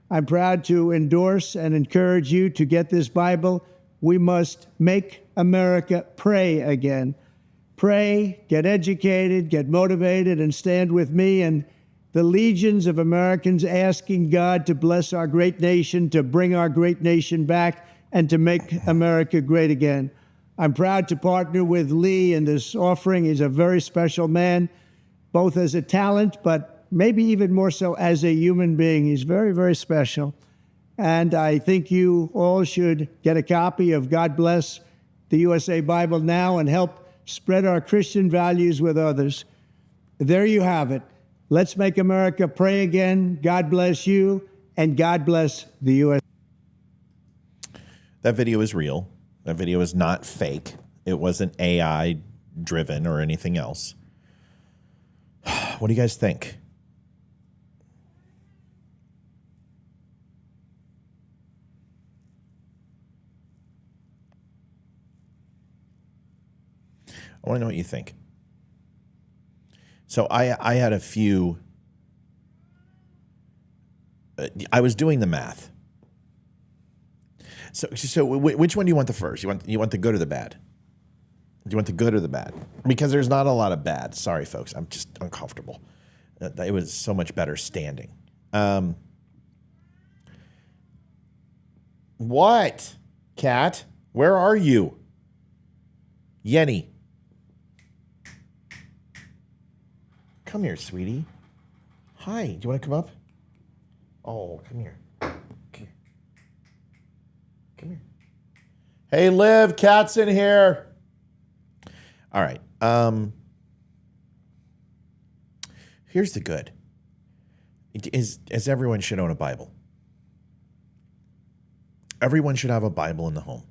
I'm proud to endorse and encourage you to get this Bible. We must make America pray again. Pray, get educated, get motivated, and stand with me and the legions of Americans asking God to bless our great nation, to bring our great nation back, and to make America great again. I'm proud to partner with Lee in this offering. He's a very special man, both as a talent, but maybe even more so as a human being. He's very, very special. And I think you all should get a copy of God Bless the USA Bible now and help spread our Christian values with others. There you have it. Let's make America pray again. God bless you, and God bless the U.S. That video is real. That video is not fake. It wasn't AI driven or anything else. What do you guys think? I want to know what you think. So I had a few. I was doing the math. So which one do you want the first? You want the good or the bad? Do you want the good or the bad? Because there's not a lot of bad. Sorry, folks. I'm just uncomfortable. It was so much better standing. What? Cat? Where are you? Yenny. Come here, sweetie. Hi. Do you want to come up? Oh, come here. Come here. Come here. Hey, Liv. Cat's in here. All right. Here's the good. Is everyone should own a Bible. Everyone should have a Bible in the home.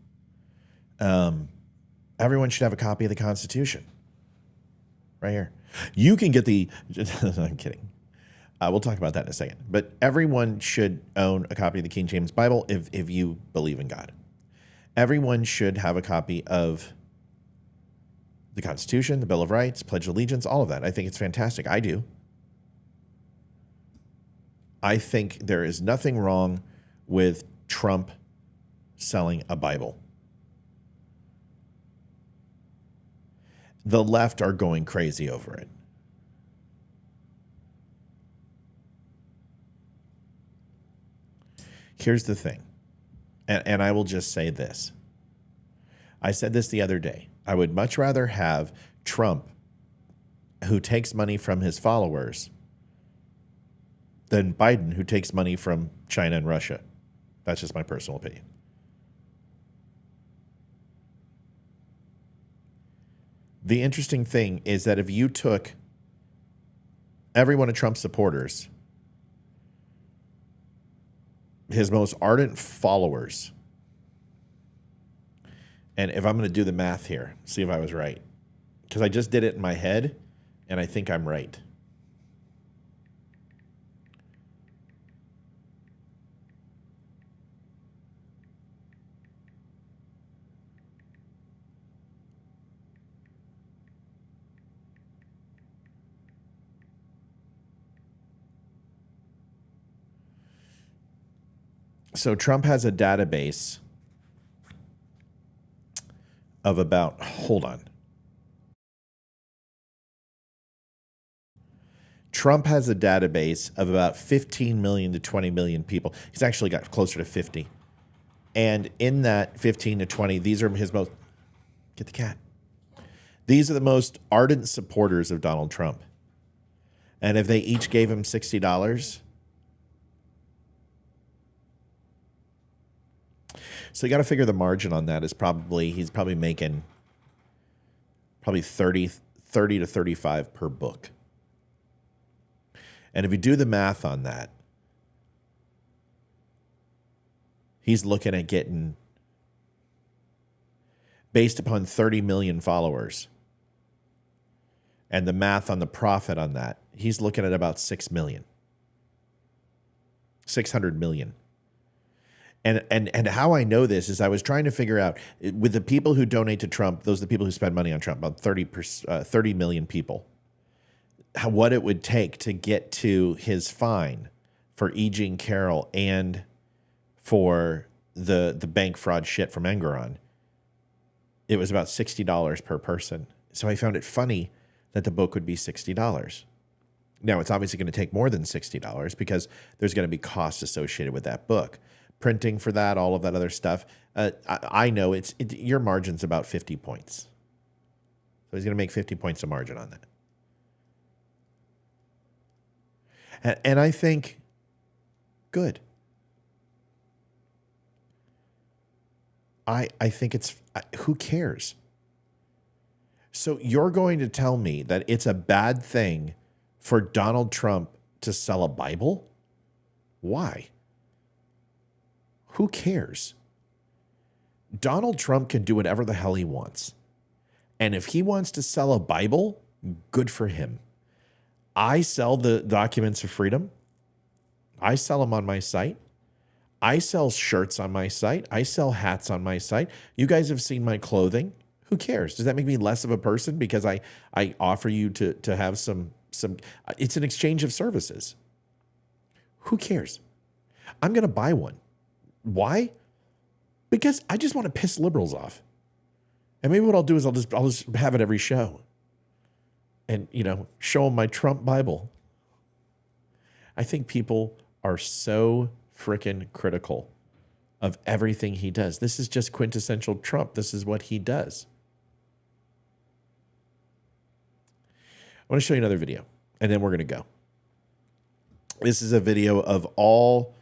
Everyone should have a copy of the Constitution. Right here. You can get the... I'm kidding. We'll talk about that in a second. But everyone should own a copy of the King James Bible if you believe in God. Everyone should have a copy of the Constitution, the Bill of Rights, Pledge of Allegiance, all of that. I think it's fantastic. I do. I think there is nothing wrong with Trump selling a Bible. The left are going crazy over it. Here's the thing, and I will just say this. I said this the other day. I would much rather have Trump, who takes money from his followers, than Biden, who takes money from China and Russia. That's just my personal opinion. The interesting thing is that if you took every one of Trump's supporters, his most ardent followers, and if I'm going to do the math here, see if I was right, because I just did it in my head, and I think I'm right. So Trump has a database of about, hold on. Trump has a database of about 15 million to 20 million people. He's actually got closer to 50. And in that 15 to 20, these are his most, get the cat. These are the most ardent supporters of Donald Trump. And if they each gave him $60, so you got to figure the margin on that is probably, he's probably making probably 30 to 35 per book. And if you do the math on that, he's looking at getting, based upon 30 million followers, and the math on the profit on that, he's looking at about 600 million. And how I know this is I was trying to figure out, with the people who donate to Trump, those are the people who spend money on Trump, about 30 million people, what it would take to get to his fine for E. Jean Carroll and for the bank fraud shit from Engoron. It was about $60 per person. So I found it funny that the book would be $60. Now, it's obviously going to take more than $60 because there's going to be costs associated with that book. Printing for that, all of that other stuff. I know your margin's about 50 points. So he's going to make 50 points of margin on that. And I think, good. I think it's, who cares? So you're going to tell me that it's a bad thing for Donald Trump to sell a Bible? Why? Who cares? Donald Trump can do whatever the hell he wants. And if he wants to sell a Bible, good for him. I sell the documents of freedom. I sell them on my site. I sell shirts on my site. I sell hats on my site. You guys have seen my clothing. Who cares? Does that make me less of a person because I offer you to have some, it's an exchange of services. Who cares? I'm going to buy one. Why? Because I just want to piss liberals off. And maybe what I'll do is I'll just have it every show. And, show them my Trump Bible. I think people are so freaking critical of everything he does. This is just quintessential Trump. This is what he does. I want to show you another video, and then we're going to go. This is a video of all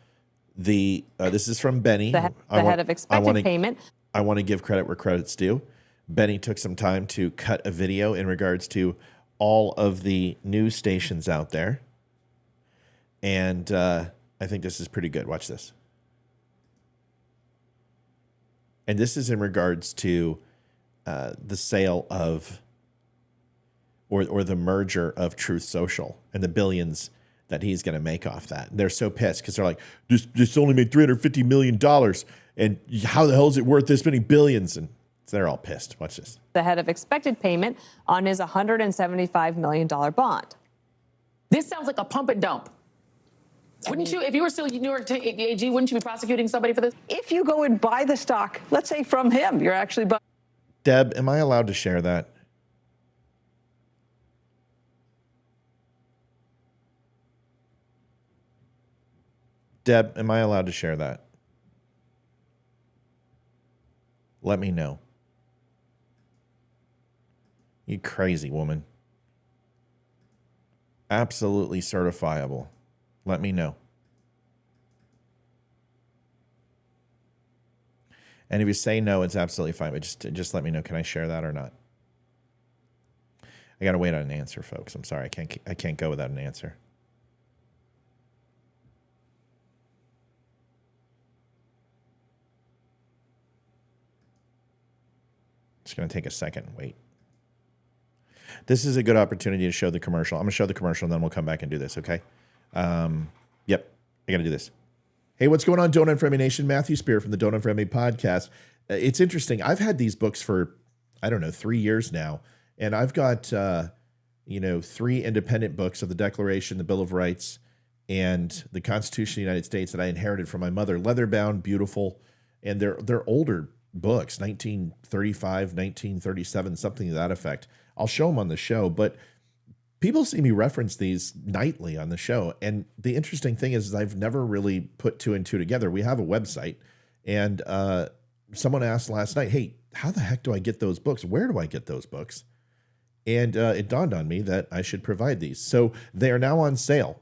this is from Benny. The head of expected payment. I want to give credit where credit's due. Benny took some time to cut a video in regards to all of the news stations out there. And I think this is pretty good. Watch this. And this is in regards to the sale of or the merger of Truth Social and the billions that he's going to make off that. They're so pissed because they're like, this only made $350 million. And how the hell is it worth this many billions? And they're all pissed. Watch this. Ahead of expected payment on his $175 million bond. This sounds like a pump and dump. Wouldn't you, if you were still New York AG, wouldn't you be prosecuting somebody for this? If you go and buy the stock, let's say from him, you're actually buying. Deb, am I allowed to share that? Deb, am I allowed to share that? Let me know. You crazy woman. Absolutely certifiable. Let me know. And if you say no, it's absolutely fine. But just let me know. Can I share that or not? I gotta wait on an answer, folks. I'm sorry. I can't go without an answer. It's gonna take a second. Wait. This is a good opportunity to show the commercial. I'm gonna show the commercial and then we'll come back and do this. Okay. Yep. I gotta do this. Hey, what's going on, Donut for Emmy Nation? Matthew Spear from the Donut for Emmy podcast. It's interesting. I've had these books for, 3 years now. And I've got, 3 independent books of the Declaration, the Bill of Rights, and the Constitution of the United States that I inherited from my mother. Leather-bound, beautiful. And they're older books, 1935, 1937, something to that effect. I'll show them on the show, but people see me reference these nightly on the show. And the interesting thing is I've never really put 2 and 2 together. We have a website, and someone asked last night, hey, how the heck do I get those books? Where do I get those books? And it dawned on me that I should provide these. So they are now on sale.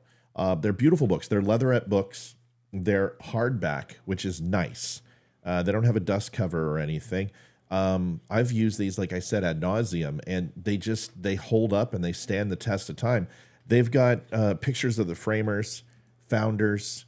They're beautiful books. They're leatherette books. They're hardback, which is nice. They don't have a dust cover or anything. I've used these, like I said, ad nauseum, and they hold up and they stand the test of time. They've got pictures of the framers, founders,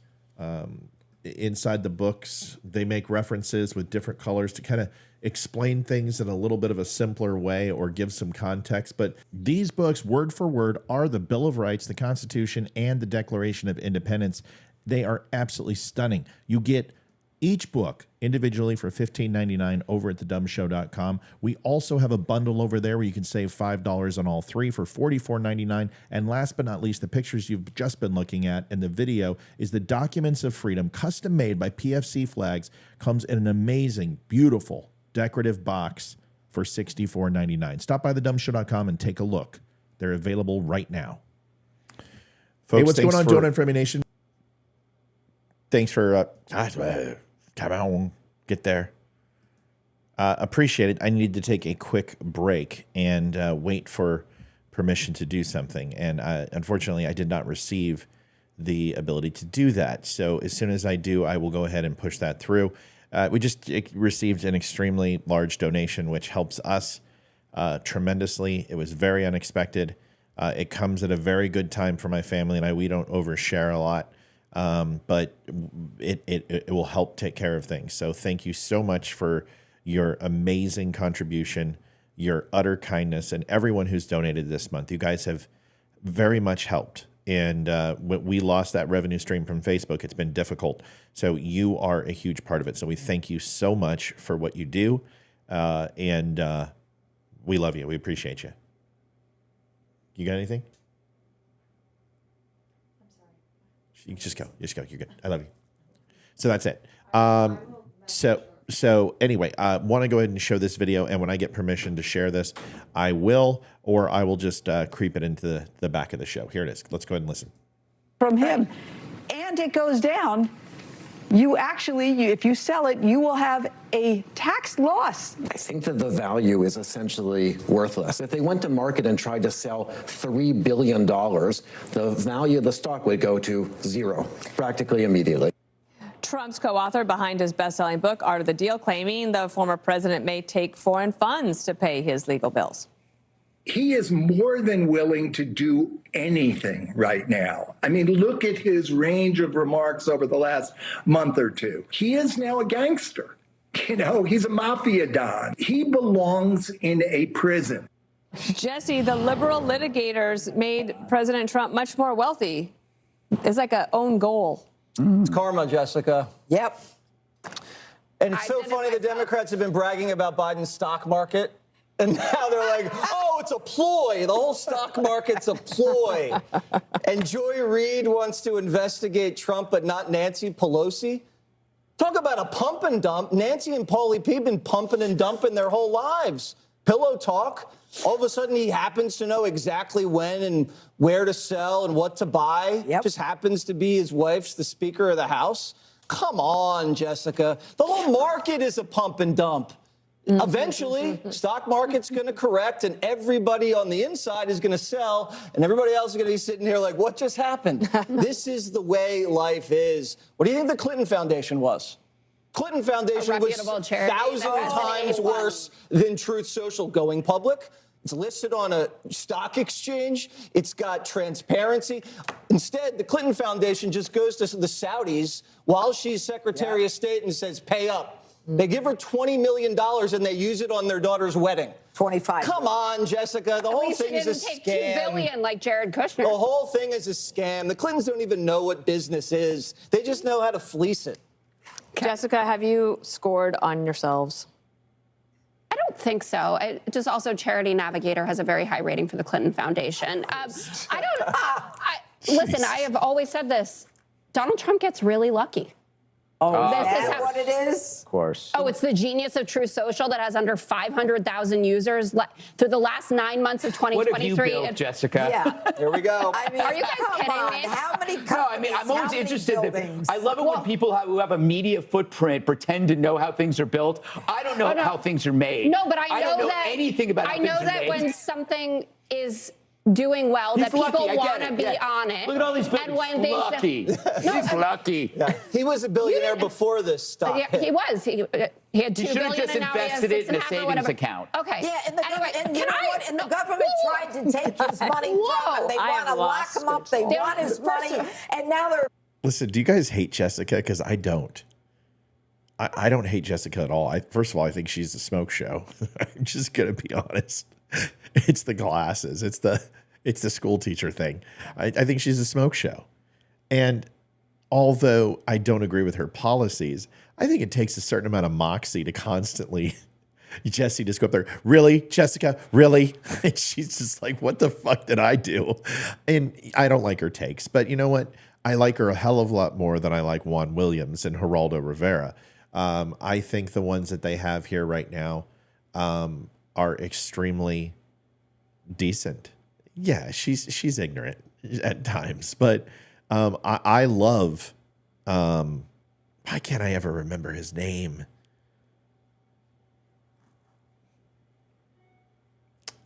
inside the books. They make references with different colors to kind of explain things in a little bit of a simpler way or give some context. But these books, word for word, are the Bill of Rights, the Constitution, and the Declaration of Independence. They are absolutely stunning. You get each book individually for $15.99 over at thedumbshow.com. We also have a bundle over there where you can save $5 on all 3 for $44.99. And last but not least, the pictures you've just been looking at and the video is the Documents of Freedom, custom made by PFC Flags, comes in an amazing, beautiful, decorative box for $64.99. Stop by thedumbshow.com and take a look. They're available right now. Folks, hey, what's going on, Donut for Emmy Nation? Thanks for come on, get there. Appreciate it. I need to take a quick break and wait for permission to do something. And unfortunately, I did not receive the ability to do that. So as soon as I do, I will go ahead and push that through. We just received an extremely large donation, which helps us tremendously. It was very unexpected. It comes at a very good time for my family and I. We don't overshare a lot. But it will help take care of things. So thank you so much for your amazing contribution, your utter kindness, and everyone who's donated this month. You guys have very much helped. And when we lost that revenue stream from Facebook, it's been difficult. So you are a huge part of it. So we thank you so much for what you do. And we love you. We appreciate you. You got anything? You just go. You're good. I love you. So that's it. So anyway, I want to go ahead and show this video. And when I get permission to share this, I will, or I will just creep it into the back of the show. Here it is. Let's go ahead and listen. From him. And it goes down. You actually, if you sell it, you will have a tax loss. I think that the value is essentially worthless. If they went to market and tried to sell $3 billion, the value of the stock would go to zero practically immediately. Trump's co-author behind his best-selling book, Art of the Deal, claiming the former president may take foreign funds to pay his legal bills. He is more than willing to do anything right now. I mean, look at his range of remarks over the last month or two. He is now a gangster. You know, he's a mafia don. He belongs in a prison. Jesse, the liberal litigators made President Trump much more wealthy. It's like a own goal. It's karma, Jessica. Yep. And it's so funny the Democrats have been bragging about Biden's stock market. And now they're like, oh, it's a ploy. The whole stock market's a ploy. And Joy Reid wants to investigate Trump, but not Nancy Pelosi. Talk about a pump and dump. Nancy and Paulie P have been pumping and dumping their whole lives. Pillow talk. All of a sudden, he happens to know exactly when and where to sell and what to buy. Just happens to be his wife's the Speaker of the House. Come on, Jessica. The whole market is a pump and dump. Eventually, stock market's going to correct, and everybody on the inside is going to sell, and everybody else is going to be sitting here like, what just happened? This is the way life is. What do you think the Clinton Foundation was? Clinton Foundation was 1,000 times worse than Truth Social going public. It's listed on a stock exchange. It's got transparency. Instead, the Clinton Foundation just goes to the Saudis while she's Secretary of State and says, pay up. They give her $20 million and they use it on their daughter's wedding. 25. Come on, Jessica. The whole thing is a scam. Take $2 billion like Jared Kushner. The whole thing is a scam. The Clintons don't even know what business is. They just know how to fleece it. Jessica, have you scored on yourselves? I don't think so. Just also Charity Navigator has a very high rating for the Clinton Foundation. Listen, I have always said this. Donald Trump gets really lucky. Oh, this is what it is? Of course. Oh, it's the genius of Truth Social that has under 500,000 users through the last 9 months of 2023. What have you built, Jessica? Yeah. Here we go. I mean, are you guys kidding me? How many companies? No, I mean, I'm always interested. I love it when people who have a media footprint pretend to know how things are built. I don't know how things are made. No, but I don't know that anything about how I know things are that made. when something is doing well, He's that people lucky, want to be on it. Look at all these people. And when they lucky. He's lucky. Yeah. He was a billionaire before this stock. Yeah, he was. He had $2 He should have billion just and now he has invested it in a $6.5 or savings whatever. account. Okay. Yeah, and the Anyway, government tried to take his money from him. They want to lock him up. They want his money, and now they're. Listen, do you guys hate Jessica? Because I don't. I don't hate Jessica at all. First of all, I think she's a smoke show. I'm just gonna be honest. It's the glasses. It's the school teacher thing. I think she's a smoke show. And although I don't agree with her policies, I think it takes a certain amount of moxie to constantly, Jesse just go up there, really, Jessica, really? And she's just like, what the fuck did I do? And I don't like her takes. But you know what? I like her a hell of a lot more than I like Juan Williams and Geraldo Rivera. I think the ones that they have here right now are extremely decent. Yeah, she's ignorant at times, but I love. Why can't I ever remember his name?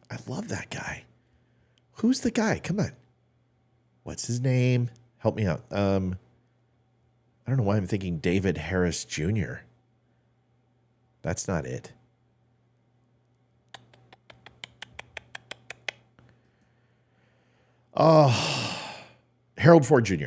I love that guy. Who's the guy? Come on. What's his name? Help me out. I don't know why I'm thinking David Harris Jr. That's not it. Oh, Harold Ford Jr.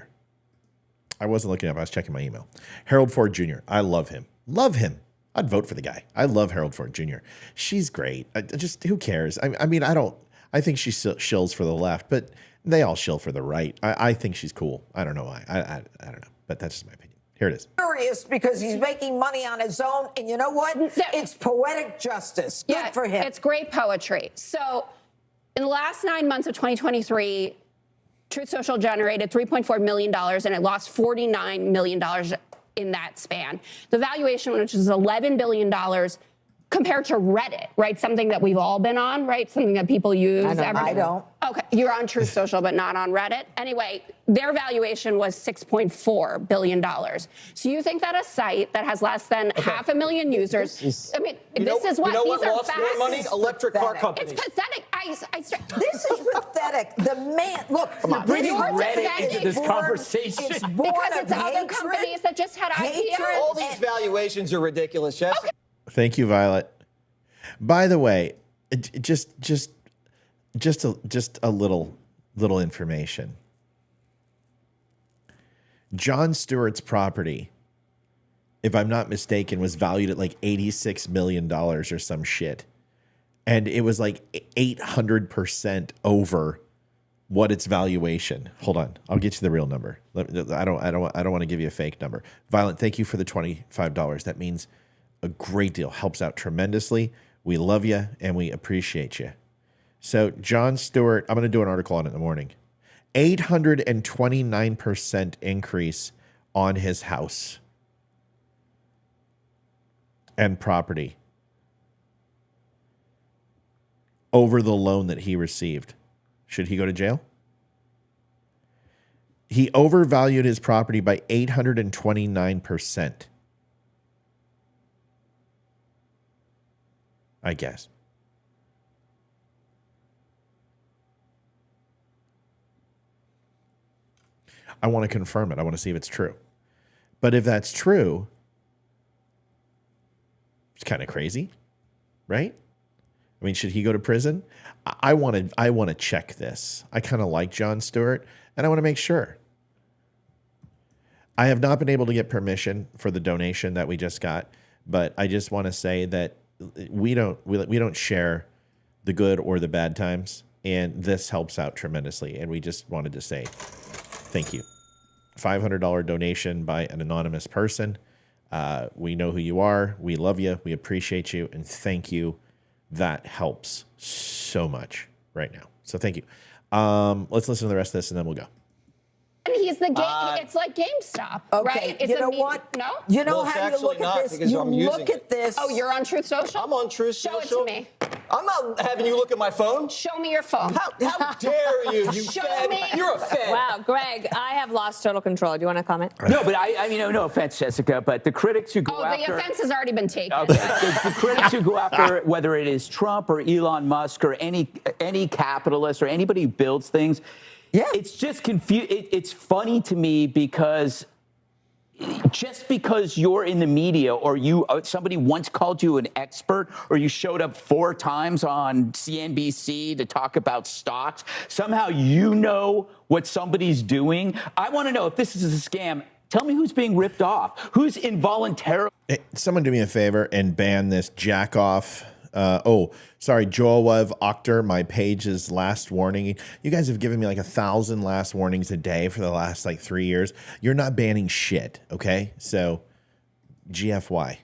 I wasn't looking up. I was checking my email. Harold Ford Jr. I love him. Love him. I'd vote for the guy. I love Harold Ford Jr. She's great. Just who cares? I mean, I think she shills for the left, but they all shill for the right. I think she's cool. I don't know why. I don't know, but that's just my opinion. Here it is. Furious because he's making money on his own, and you know what? It's poetic justice. Good for him. It's great poetry. So, in the last 9 months of 2023, Truth Social generated $3.4 million, and it lost $49 million in that span. The valuation, which is $11 billion, compared to Reddit, right? Something that we've all been on, right? Something that people use. I don't. Okay, you're on Truth Social, but not on Reddit. Anyway, their valuation was $6.4 billion. So you think that a site that has less than 500,000 users, this is what these are lost facts. more money? Electric car companies. It's pathetic. This is pathetic. The man, look, you're bringing Reddit into this conversation. It's born because it's other companies that just had IPOs. All these valuations are ridiculous, Jess. Okay. Thank you, Violet. By the way, just a little information. Jon Stewart's property if I'm not mistaken, was valued at like $86 million or some shit. And it was like 800% over what its valuation. Hold on. I'll get you the real number. I don't want to give you a fake number. Violent, thank you for the $25. That means a great deal. Helps out tremendously. We love you and we appreciate you. So Jon Stewart, I'm going to do an article on it in the morning. 829% increase on his house and property over the loan that he received. Should he go to jail? He overvalued his property by 829%. I guess. I want to confirm it. I want to see if it's true. But if that's true, it's kind of crazy, right? I mean, should he go to prison? I want to check this. I kind of like Jon Stewart, and I want to make sure. I have not been able to get permission for the donation that we just got, but I just want to say that we don't share the good or the bad times, and this helps out tremendously. And we just wanted to say thank you. $500 donation by an anonymous person. We know who you are. We love you. We appreciate you, and thank you. That helps so much right now. So thank you. Let's listen to the rest of this, and then we'll go. And he's the game. It's like GameStop, right? It's you know what? No. You know Well, it's how you look actually not, at this. because You I'm using look it. at this. Oh, you're on Truth Social? I'm on Truth Show Social. it to me. I'm not having you look at my phone. Show me your phone. How dare you? You Show fed. me. You're a fed. Wow, Greg, I have lost total control. Do you want to comment? No, but I mean, no offense, Jessica, but the critics who go Oh, after... the offense has already been taken. Okay. The critics who go after, whether it is Trump or Elon Musk or any capitalist or anybody who builds things, it's just it's funny to me because just because you're in the media or somebody once called you an expert or you showed up 4 times on CNBC to talk about stocks, somehow you know what somebody's doing. I want to know if this is a scam. Tell me who's being ripped off, who's involuntarily. Hey, someone do me a favor and ban this jack off. Joawev Octor, my page's last warning. You guys have given me like 1,000 last warnings a day for the last like 3 years. You're not banning shit, okay? So, GFY.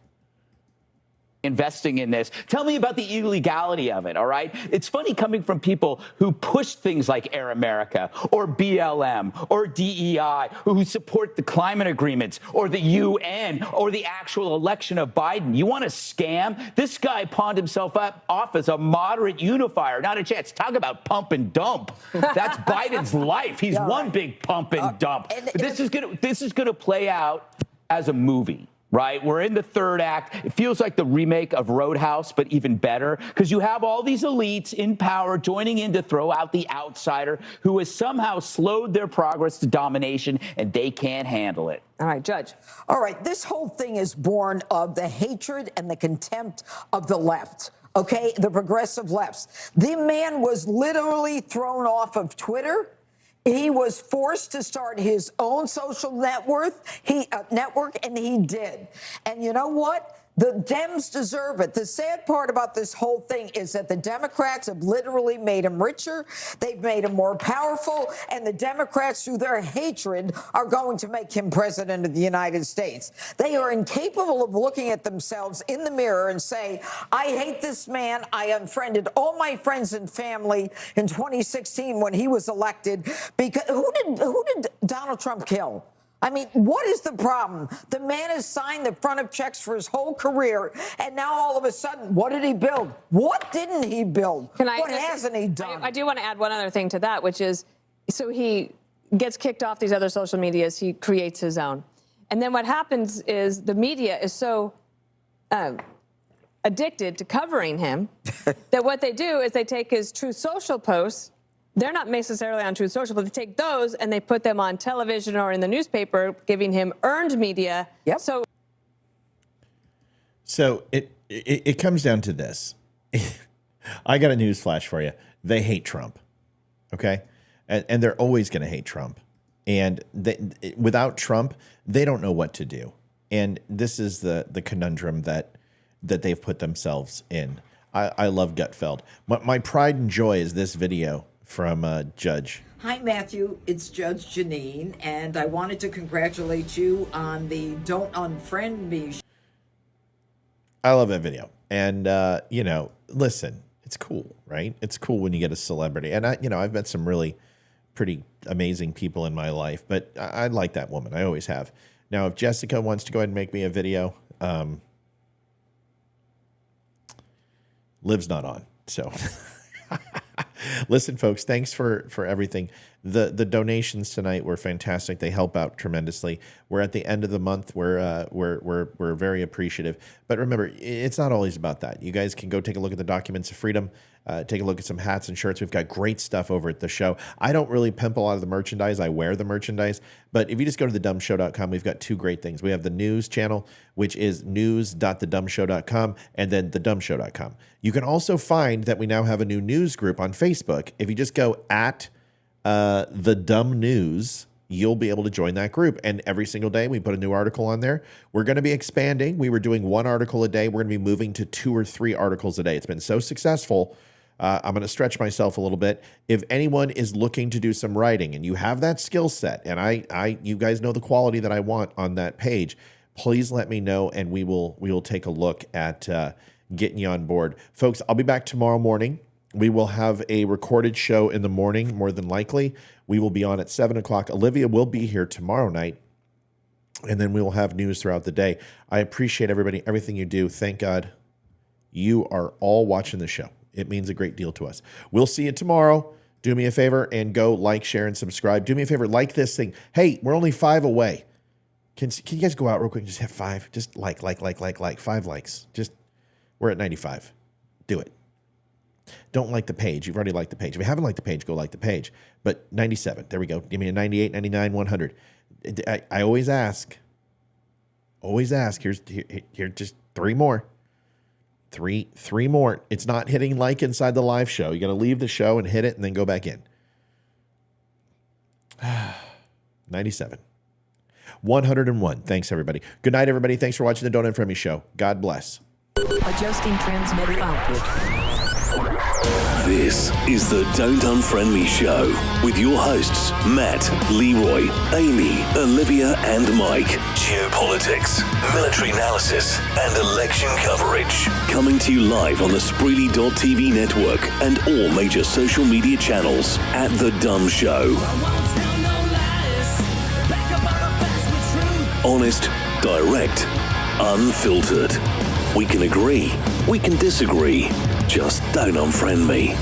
Investing in this. Tell me about the illegality of it, all right? It's funny coming from people who push things like Air America or BLM or DEI, who support the climate agreements or the UN or the actual election of Biden. You want to scam? This guy pawned himself off as a moderate unifier. Not a chance. Talk about pump and dump. That's Biden's life. He's one big pump and dump. This is gonna play out as a movie. Right? We're in the 3rd act. It feels like the remake of Roadhouse, but even better, because you have all these elites in power joining in to throw out the outsider who has somehow slowed their progress to domination, and they can't handle it. All right, Judge. All right, this whole thing is born of the hatred and the contempt of the left. Okay, the progressive lefts. The man was literally thrown off of Twitter. He was forced to start his own social network, and he did. And you know what? The Dems deserve it. The sad part about this whole thing is that the Democrats have literally made him richer. They've made him more powerful. And the Democrats, through their hatred, are going to make him president of the United States. They are incapable of looking at themselves in the mirror and say, I hate this man. I unfriended all my friends and family in 2016 when he was elected. Because who did Donald Trump kill? I mean, what is the problem? The man has signed the front of checks for his whole career, and now all of a sudden, what did he build? What didn't he build? What hasn't he done? I do want to add one other thing to that, which is, so he gets kicked off these other social medias, he creates his own. And then what happens is the media is so addicted to covering him that what they do is they take his Truth Social posts. They're not necessarily on Truth Social, but they take those and they put them on television or in the newspaper, giving him earned media. Yep. So it comes down to this. I got a news flash for you. They hate Trump, okay? And they're always going to hate Trump. And without Trump, they don't know what to do. And this is the conundrum that they've put themselves in. I love Gutfeld. My pride and joy is this video from Judge. Hi, Matthew. It's Judge Janine, and I wanted to congratulate you on the Don't Unfriend Me. I love that video. And, listen, it's cool, right? It's cool when you get a celebrity. And, I've met some really pretty amazing people in my life, but I like that woman. I always have. Now, if Jessica wants to go ahead and make me a video, Liv's not on, so... Listen, folks, thanks for everything. The donations tonight were fantastic. They help out tremendously. We're at the end of the month. We're very appreciative. But remember, it's not always about that. You guys can go take a look at the Documents of Freedom. Take a look at some hats and shirts. We've got great stuff over at the show. I don't really pimp a lot of the merchandise. I wear the merchandise. But if you just go to thedumshow.com, we've got two great things. We have the news channel, which is news.thedumshow.com, and then thedumshow.com. You can also find that we now have a new news group on Facebook. If you just go at the Dumb News, you'll be able to join that group. And every single day we put a new article on there. We're going to be expanding. We were doing 1 article a day. We're going to be moving to 2 or 3 articles a day. It's been so successful. I'm going to stretch myself a little bit. If anyone is looking to do some writing and you have that skill set, and you guys know the quality that I want on that page, please let me know, and we will take a look at getting you on board. Folks, I'll be back tomorrow morning. We will have a recorded show in the morning, more than likely. We will be on at 7 o'clock. Olivia will be here tomorrow night, and then we will have news throughout the day. I appreciate everything you do. Thank God you are all watching the show. It means a great deal to us. We'll see you tomorrow. Do me a favor and go like, share, and subscribe. Do me a favor, like this thing. Hey, we're only 5 away. Can you guys go out real quick and just hit 5? Just like. 5 likes. We're at 95. Do it. Don't like the page. You've already liked the page. If you haven't liked the page, go like the page. But 97. There we go. Give me a 98, 99, 100. I always ask. Here's just 3 more. Three more. It's not hitting like inside the live show. You got to leave the show and hit it and then go back in. 97. 101. Thanks, everybody. Good night, everybody. Thanks for watching the Don't Unfriend Me show. God bless. Adjusting transmitter output. This is the Don't Unfriend Me show with your hosts, Matt, Leroy, Amy, Olivia, and Mike. Geopolitics, military analysis, and election coverage. Coming to you live on the Spreely.tv network and all major social media channels at The Dumb Show. Honest, direct, unfiltered. We can agree, we can disagree. Just don't unfriend me.